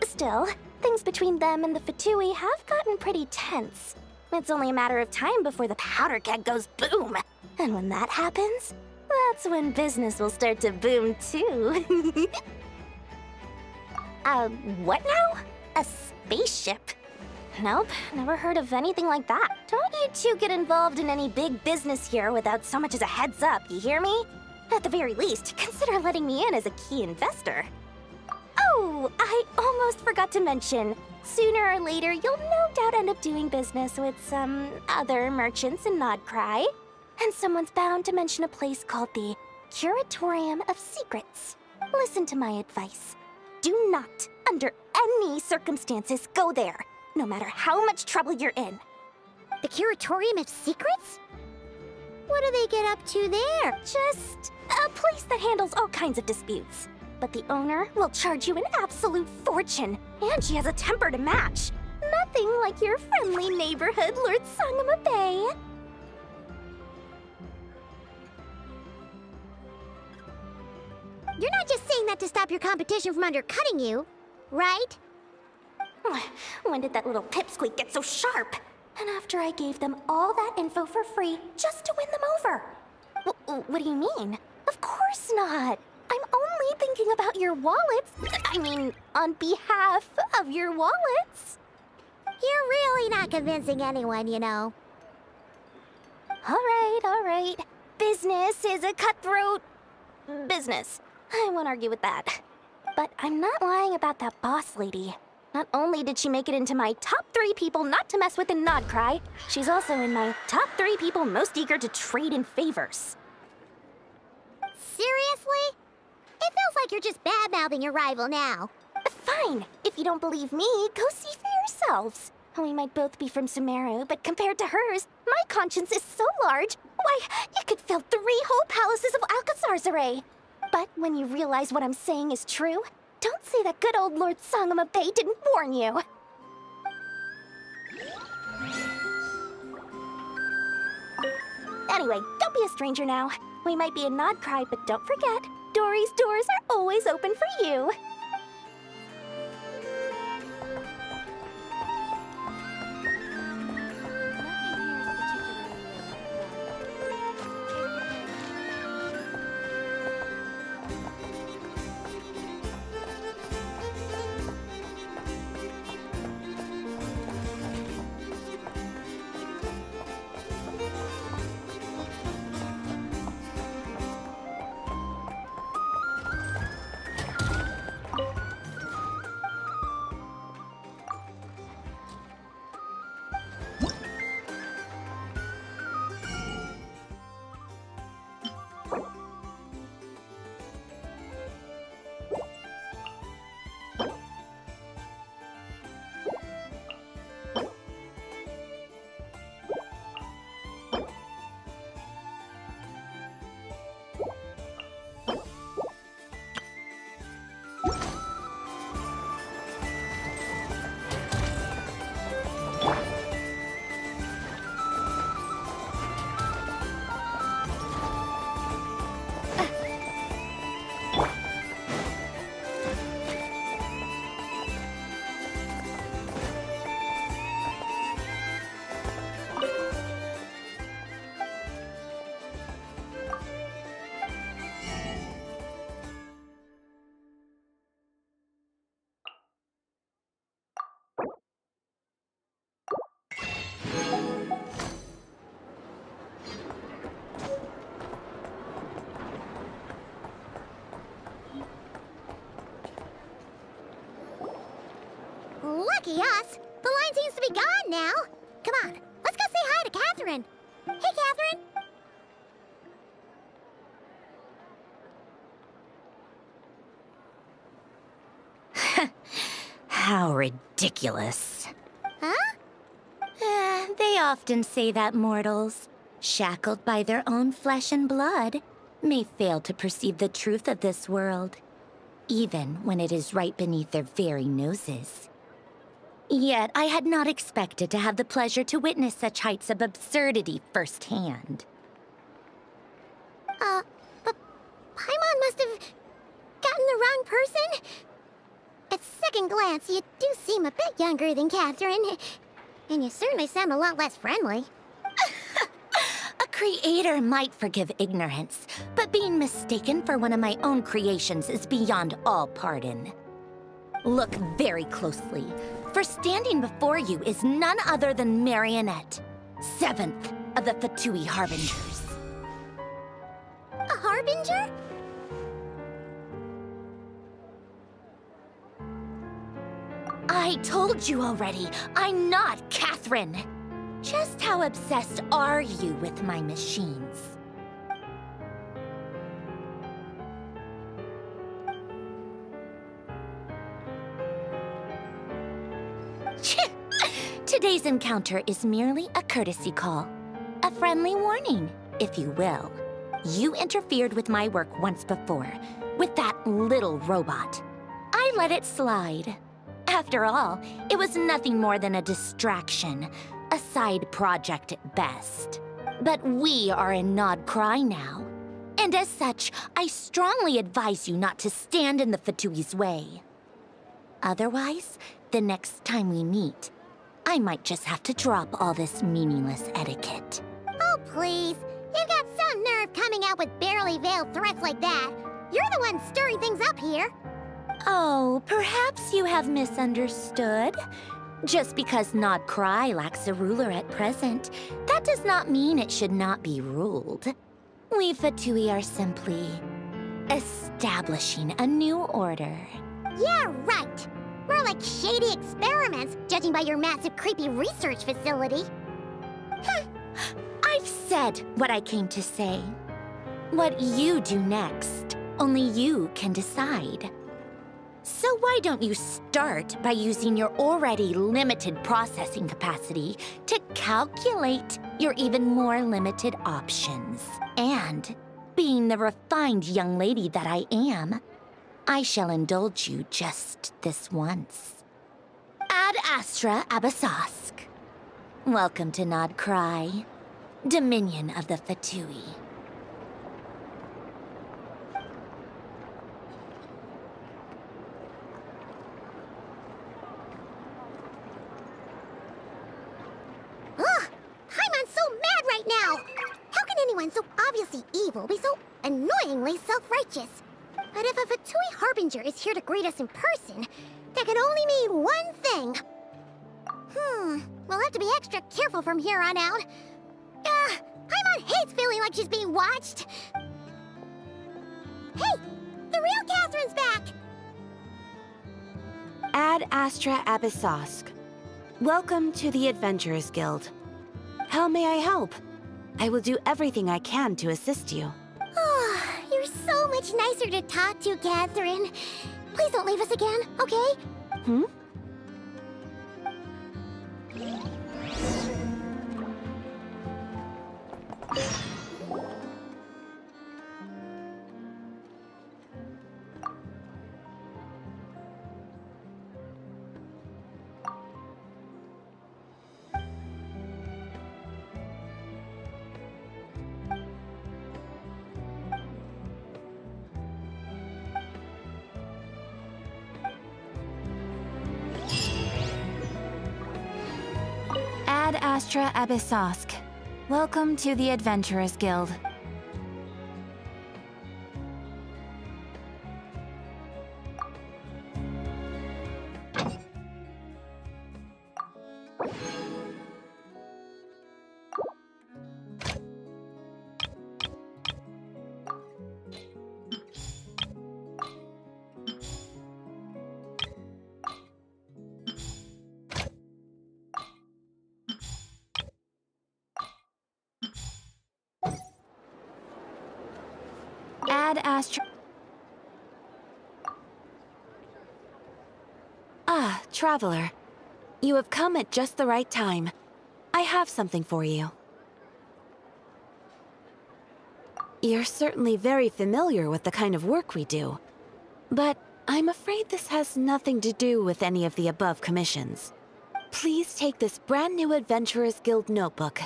Still, things between them and the Fatui have gotten pretty tense. It's only a matter of time before the powder keg goes boom. And when that happens, that's when business will start to boom too. What now? A spaceship? Nope, never heard of anything like that. Don't you two get involved in any big business here without so much as a heads up, you hear me? At the very least, consider letting me in as a key investor. Oh, I almost forgot to mention. Sooner or later, you'll no doubt end up doing business with some other merchants in Nodcry. And someone's bound to mention a place called the Curatorium of Secrets. Listen to my advice. Do not, under any circumstances, go there, no matter how much trouble you're in.
The Curatorium of Secrets? What do they get up to there?
Just a place that handles all kinds of disputes. But the owner will charge you an absolute fortune, and she has a temper to match. Nothing like your friendly neighborhood, Lord Sangama Bay.
You're not just saying that to stop your competition from undercutting you, right?
When did that little pipsqueak get so sharp? And after I gave them all that info for free just to win them over. What do you mean? Of course not. I'm only thinking about your wallets. I mean, on behalf of your wallets.
You're really not convincing anyone, you know.
All right. Business is a cutthroat business. I won't argue with that. But I'm not lying about that boss lady. Not only did she make it into my top 3 people not to mess with in Nodcry, she's also in my top 3 people most eager to trade in favors.
Seriously? It feels like you're just bad-mouthing your rival now.
Fine. If you don't believe me, go see for yourselves. We might both be from Sumeru, but compared to hers, my conscience is so large, why, you could fill 3 whole palaces of Alcazar's. But when you realize what I'm saying is true, don't say that good old Lord Sangama Bay didn't warn you. Anyway, don't be a stranger now. We might be in Nodcry, but don't forget, Dory's doors are always open for you.
Lucky us. The line seems to be gone now. Come on, let's go say hi to Catherine. Hey, Catherine.
How ridiculous.
Huh?
They often say that mortals, shackled by their own flesh and blood, may fail to perceive the truth of this world, even when it is right beneath their very noses. Yet I had not expected to have the pleasure to witness such heights of absurdity firsthand.
But Paimon must have gotten the wrong person? At second glance, you do seem a bit younger than Catherine. And you certainly sound a lot less friendly.
A creator might forgive ignorance, but being mistaken for one of my own creations is beyond all pardon. Look very closely, for standing before you is none other than Marionette, 7th of the Fatui Harbingers.
A harbinger?
I told you already, I'm not Catherine. Just how obsessed are you with my machines? Today's encounter is merely a courtesy call. A friendly warning, if you will. You interfered with my work once before, with that little robot. I let it slide. After all, it was nothing more than a distraction, a side project at best. But we are in Nod Krai now. And as such, I strongly advise you not to stand in the Fatui's way. Otherwise, the next time we meet, I might just have to drop all this meaningless etiquette.
Oh, please. You've got some nerve coming out with barely veiled threats like that. You're the one stirring things up here.
Oh, perhaps you have misunderstood. Just because Nod Krai lacks a ruler at present, that does not mean it should not be ruled. We Fatui are simply establishing a new order.
Yeah, right. More like shady experiments, judging by your massive, creepy research facility.
I've said what I came to say. What you do next, only you can decide. So why don't you start by using your already limited processing capacity to calculate your even more limited options? And, being the refined young lady that I am, I shall indulge you just this once. Ad Astra Abyssosque. Welcome to Nod Krai, Dominion of the Fatui.
Ugh! Paimon's so mad right now! How can anyone so obviously evil be so annoyingly self-righteous? But if a Fatui Harbinger is here to greet us in person, that can only mean one thing. We'll have to be extra careful from here on out. Paimon hates feeling like she's being watched. Hey! The real Catherine's back!
Ad Astra Abyssosque. Welcome to the Adventurers Guild. How may I help? I will do everything I can to assist you.
Oh, you're so much nicer to talk to, Catherine. Please don't leave us again, okay?
Hmm? Ad Astra Abyssosque. Welcome to the Adventurers Guild. Add Astra... Ah, Traveler. You have come at just the right time. I have something for you. You're certainly very familiar with the kind of work we do. But I'm afraid this has nothing to do with any of the above commissions. Please take this brand new Adventurers Guild notebook.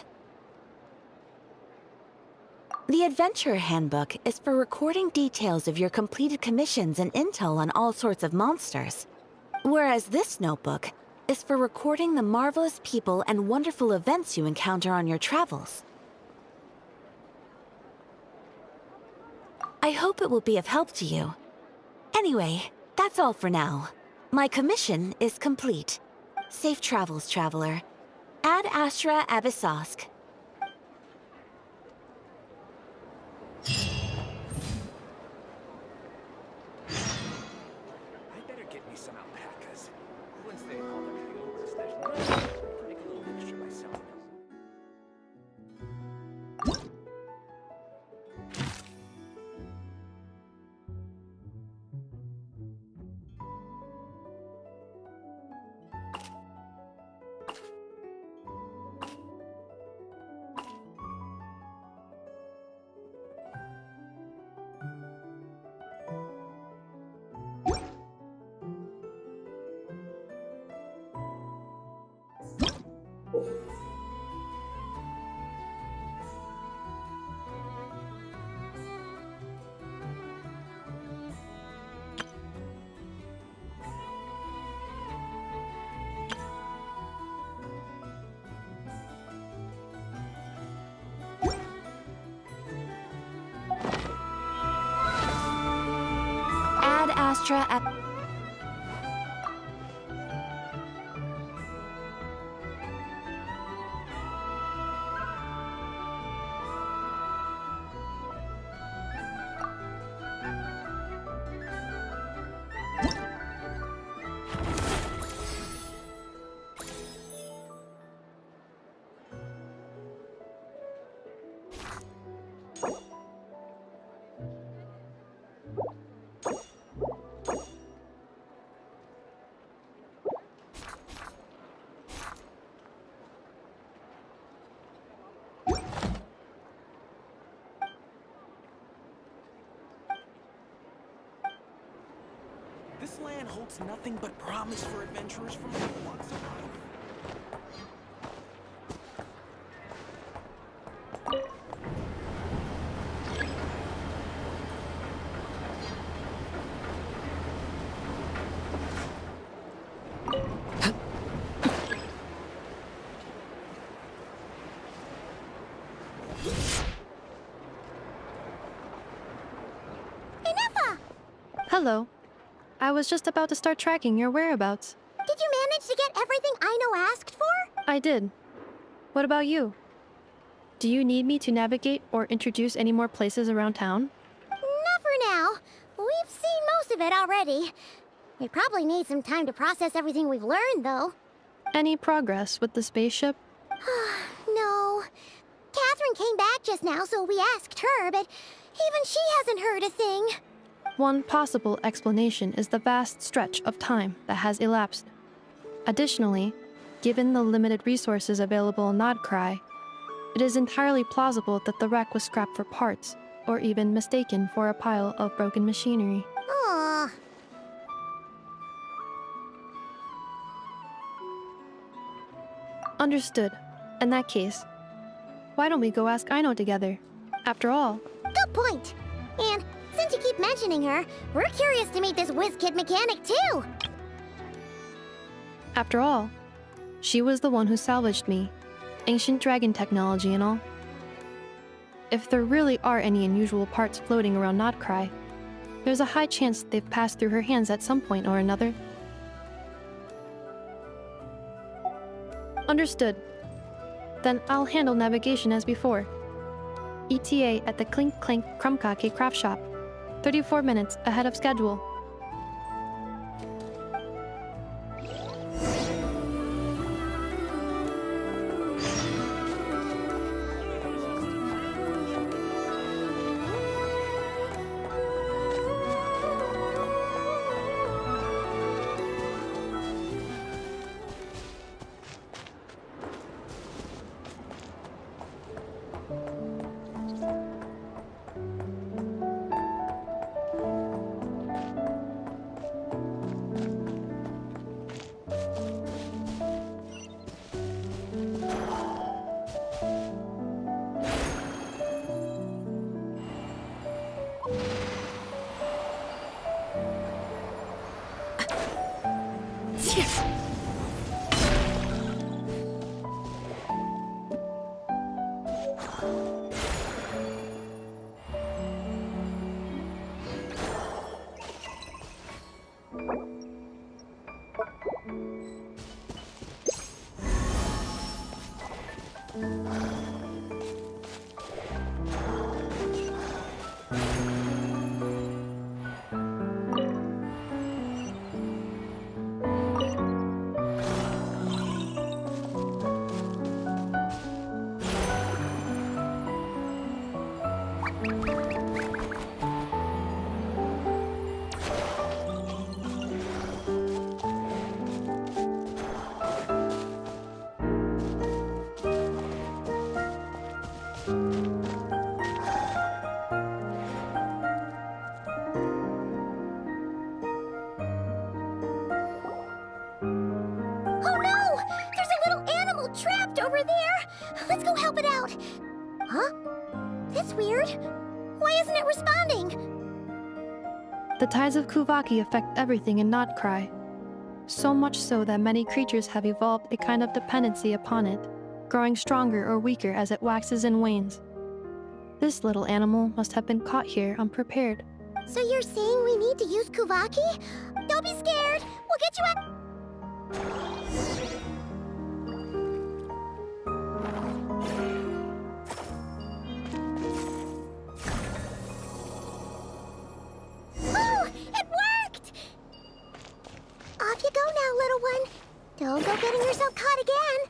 The Adventurer Handbook is for recording details of your completed commissions and intel on all sorts of monsters. Whereas this notebook is for recording the marvelous people and wonderful events you encounter on your travels. I hope it will be of help to you. Anyway, that's all for now. My commission is complete. Safe travels, Traveler. Ad Astra Abyssosk.
I better get me some alpacas. Once they haul them to the old station, make a little mixture myself.
Ad Astra Ab...
This land holds nothing but promise for adventurers from all walks of life.
Hello. I was just about to start tracking your whereabouts.
Did you manage to get everything Aino asked for?
I did. What about you? Do you need me to navigate or introduce any more places around town?
Not for now. We've seen most of it already. We probably need some time to process everything we've learned, though.
Any progress with the spaceship?
No. Catherine came back just now, so we asked her, but even she hasn't heard a thing.
One possible explanation is the vast stretch of time that has elapsed. Additionally, given the limited resources available in Krai, it is entirely plausible that the wreck was scrapped for parts, or even mistaken for a pile of broken machinery.
Aw.
Understood. In that case, why don't we go ask Aino together? After all...
Good point! And since you keep mentioning her, we're curious to meet this whiz-kid mechanic, too!
After all, she was the one who salvaged me. Ancient dragon technology and all. If there really are any unusual parts floating around Krai, there's a high chance they've passed through her hands at some point or another. Understood. Then I'll handle navigation as before. ETA at the Clink Clank Krumkake craft shop. 34 minutes ahead of schedule.
Oh no! There's a little animal trapped over there! Let's go help it out! Huh? That's weird. Why isn't it responding?
The tides of Kuvaki affect everything in Nodkrai. So much so that many creatures have evolved a kind of dependency upon it, growing stronger or weaker as it waxes and wanes. This little animal must have been caught here unprepared.
So you're saying we need to use Kuvaki? Don't be scared! We'll get you out! Oh! It worked! Off you go now, little one. Don't go getting yourself caught again.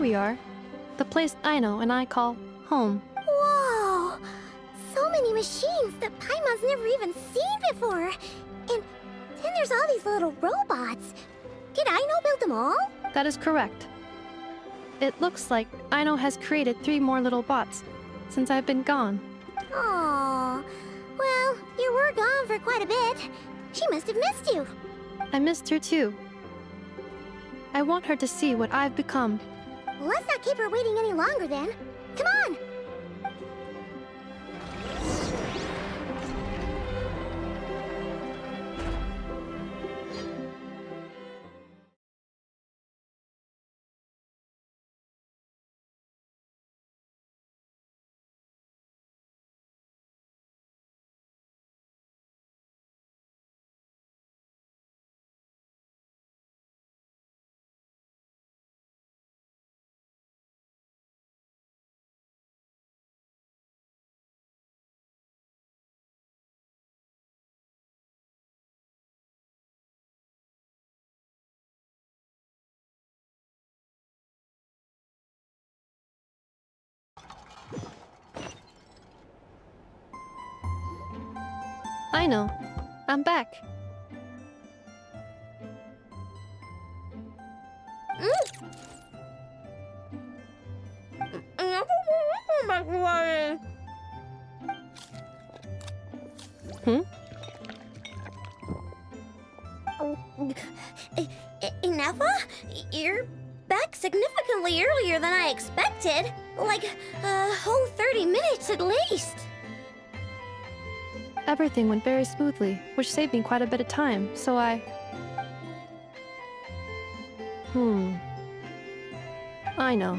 we are. The place Aino and I call home.
Whoa! So many machines that Paimon's never even seen before. And then there's all these little robots. Did Aino build them all?
That is correct. It looks like Aino has created 3 more little bots since I've been gone.
Aw. Well, you were gone for quite a bit. She must have missed you.
I missed her too. I want her to see what I've become.
Let's not keep her waiting any longer then. Come on!
Aino, I'm back. Hmm?
Nefa? You're back significantly earlier than I expected. Like a whole 30 minutes at least.
Everything went very smoothly, which saved me quite a bit of time, so I... I know.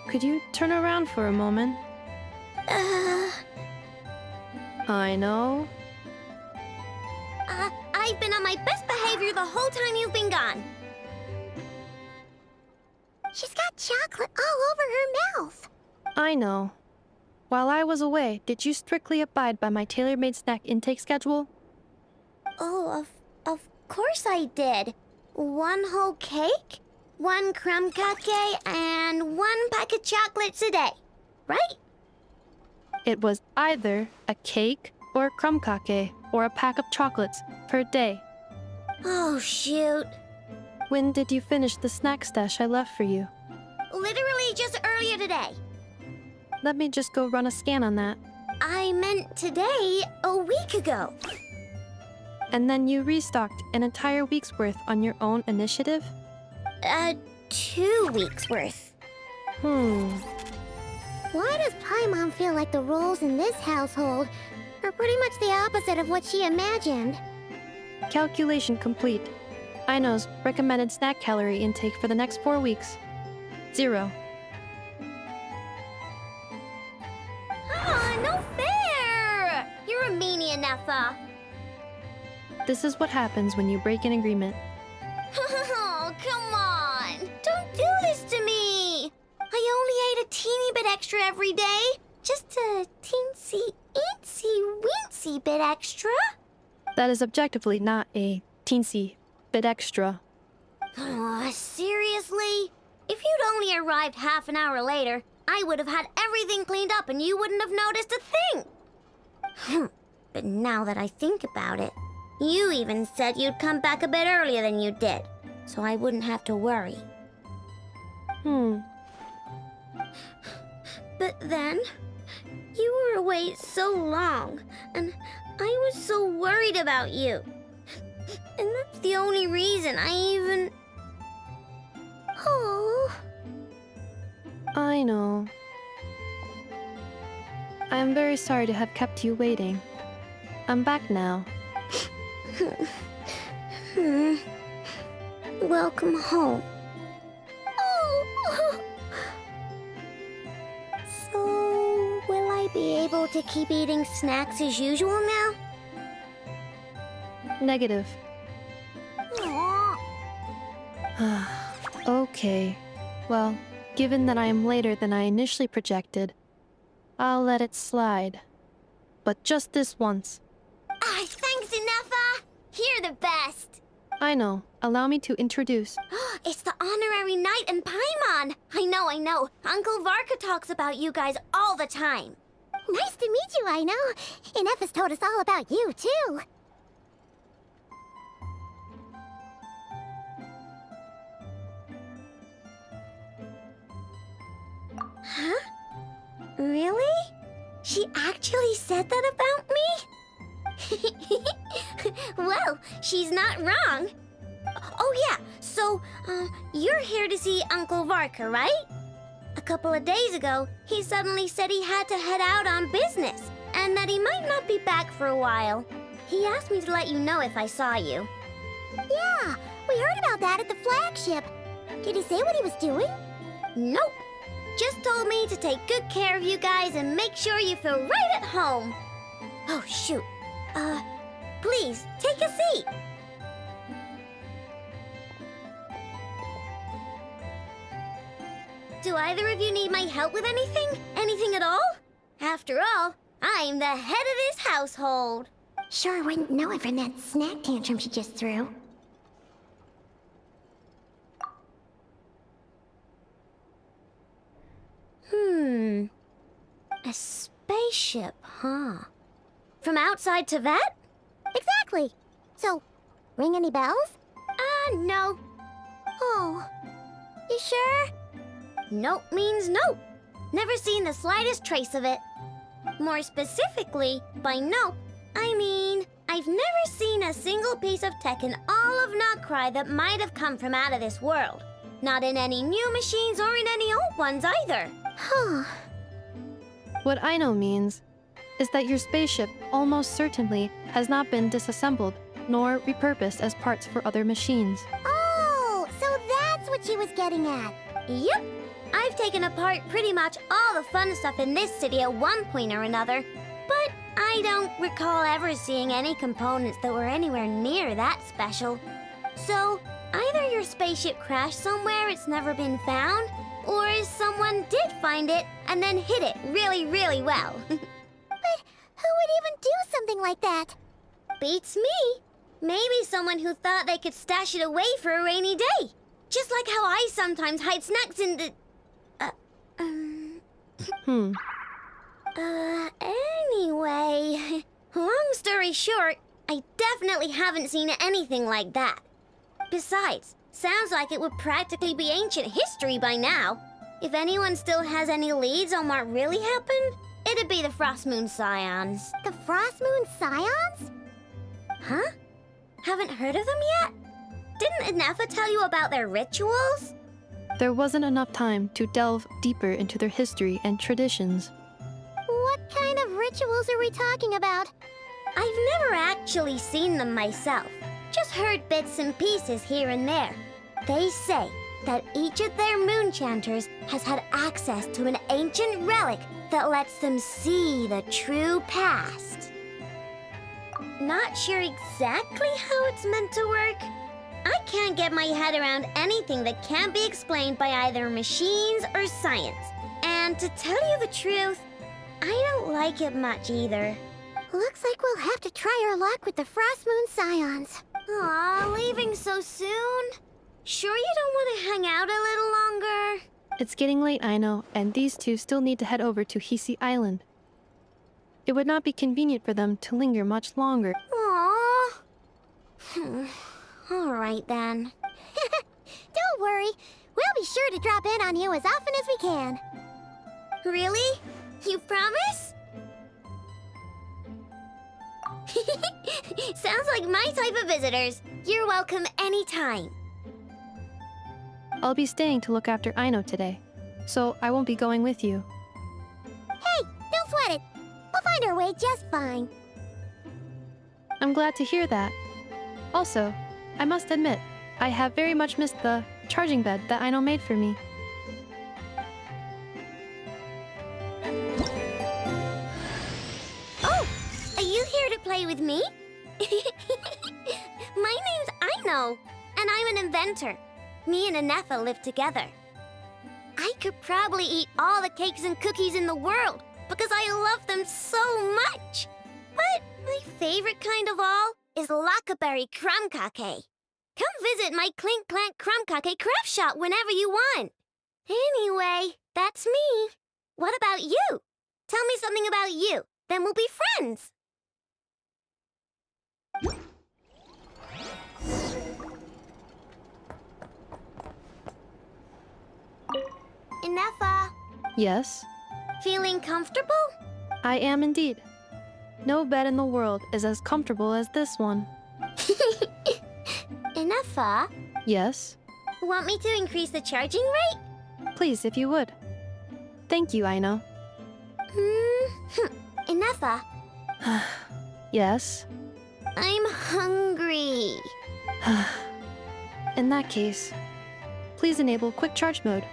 Could you turn around for a moment? I know.
I've been on my best behavior the whole time you've been gone.
She's got chocolate all over her mouth.
I know. While I was away, did you strictly abide by my tailor-made snack intake schedule?
Oh, of course I did. 1 whole cake, 1 crumb cake, and 1 pack of chocolates a day, right?
It was either a cake or a crumb cake or a pack of chocolates per day.
Oh, shoot.
When did you finish the snack stash I left for you?
Literally just earlier today.
Let me just go run a scan on that.
I meant today, a week ago.
And then you restocked an entire week's worth on your own initiative?
2 weeks worth.
Why does Paimon feel like the roles in this household are pretty much the opposite of what she imagined?
Calculation complete. Aino's recommended snack calorie intake for the next 4 weeks. 0.
No fair! You're a meanie, Nefa.
This is what happens when you break an agreement.
Oh, come on! Don't do this to me! I only ate a teeny bit extra every day. Just a teensy-eensy-weensy bit extra.
That is objectively not a teensy bit extra.
Oh, seriously? If you'd only arrived half an hour later, I would have had everything cleaned up and you wouldn't have noticed a thing. But now that I think about it, you even said you'd come back a bit earlier than you did, so I wouldn't have to worry. But then, you were away so long, and I was so worried about you. And that's the only reason I even... Oh...
I know. I am very sorry to have kept you waiting. I'm back now.
Welcome home. Oh. So, will I be able to keep eating snacks as usual now?
Negative.
Aw.
Okay. Well, given that I am later than I initially projected, I'll let it slide. But just this once.
Thanks, Nefa. You're the best.
I know. Allow me to introduce.
it's the honorary knight and Paimon. I know. Uncle Varka talks about you guys all the time. Nice to meet you, I know. Inef's told us all about you, too. Huh? Really? She actually said that about me? Well, she's not wrong. Oh yeah, so, you're here to see Uncle Varka, right? A couple of days ago, he suddenly said he had to head out on business, and that he might not be back for a while. He asked me to let you know if I saw you. Yeah, we heard about that at the flagship. Did he say what he was doing? Nope. Just told me to take good care of you guys and make sure you feel right at home. Oh, shoot. Please, take a seat. Do either of you need my help with anything? Anything at all? After all, I'm the head of this household. Sure wouldn't know it from that snack tantrum she just threw. A spaceship, huh? From outside to that? Exactly. So, ring any bells? No. Oh, you sure? Nope means nope. Never seen the slightest trace of it. More specifically, by nope, I mean, I've never seen a single piece of tech in all of Notcry that might have come from out of this world. Not in any new machines or in any old ones either. Huh.
What Aino means is that your spaceship almost certainly has not been disassembled nor repurposed as parts for other machines.
Oh, so that's what she was getting at. Yep. I've taken apart pretty much all the fun stuff in this city at one point or another, but I don't recall ever seeing any components that were anywhere near that special. So, either your spaceship crashed somewhere it's never been found, or someone did find it and then hid it really, really well. But who would even do something like that? Beats me. Maybe someone who thought they could stash it away for a rainy day. Just like how I sometimes hide snacks in the... Anyway, long story short, I definitely haven't seen anything like that. Besides, sounds like it would practically be ancient history by now. If anyone still has any leads on what really happened, it'd be the Frost Moon Scions. The Frost Moon Scions? Huh? Haven't heard of them yet? Didn't Inefa tell you about their rituals?
There wasn't enough time to delve deeper into their history and traditions.
What kind of rituals are we talking about? I've never actually seen them myself. Just heard bits and pieces here and there. They say that each of their moon chanters has had access to an ancient relic that lets them see the true past. Not sure exactly how it's meant to work. I can't get my head around anything that can't be explained by either machines or science. And to tell you the truth, I don't like it much either. Looks like we'll have to try our luck with the Frost Moon Scions. Aw, leaving so soon? Sure you don't want to hang out a little longer?
It's getting late, I know, and these two still need to head over to Hisi Island. It would not be convenient for them to linger much longer.
Aww. All right, then. Don't worry. We'll be sure to drop in on you as often as we can. Really? You promise? Sounds like my type of visitors. You're welcome anytime.
I'll be staying to look after Aino today, so I won't be going with you.
Hey, don't sweat it. We'll find our way just fine.
I'm glad to hear that. Also, I must admit, I have very much missed the charging bed that Aino made for me.
Oh, are you here to play with me? My name's Aino, and I'm an inventor. Me and Inefa live together. I could probably eat all the cakes and cookies in the world because I love them so much. But my favorite kind of all is Lackaberry crumb cake. Come visit my Clink Clank Crumb-Cake craft shop whenever you want. Anyway, that's me. What about you? Tell me something about you, then we'll be friends. Inefa,
Yes,
feeling comfortable?
I am indeed. No bed in the world is as comfortable as this one.
Inefa,
Yes,
want me to increase the charging rate?
please, if you would. Thank you, Aino.
Inefa,
Yes.
I'm hungry.
In that case, please enable quick charge mode.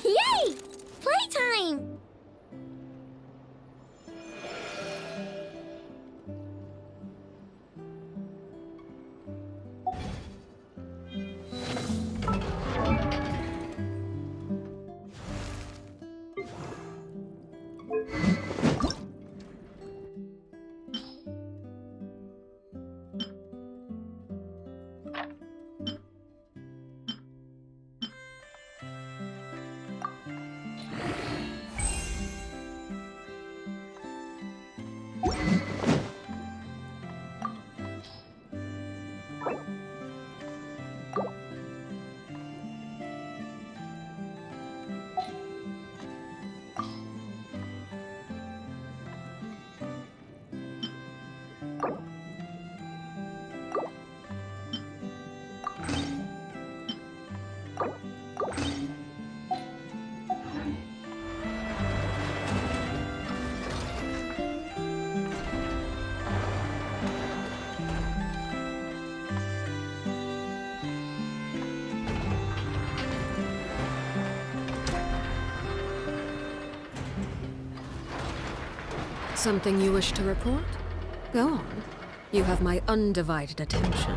Yay! Playtime!
Something you wish to report? Go on. You have my undivided attention.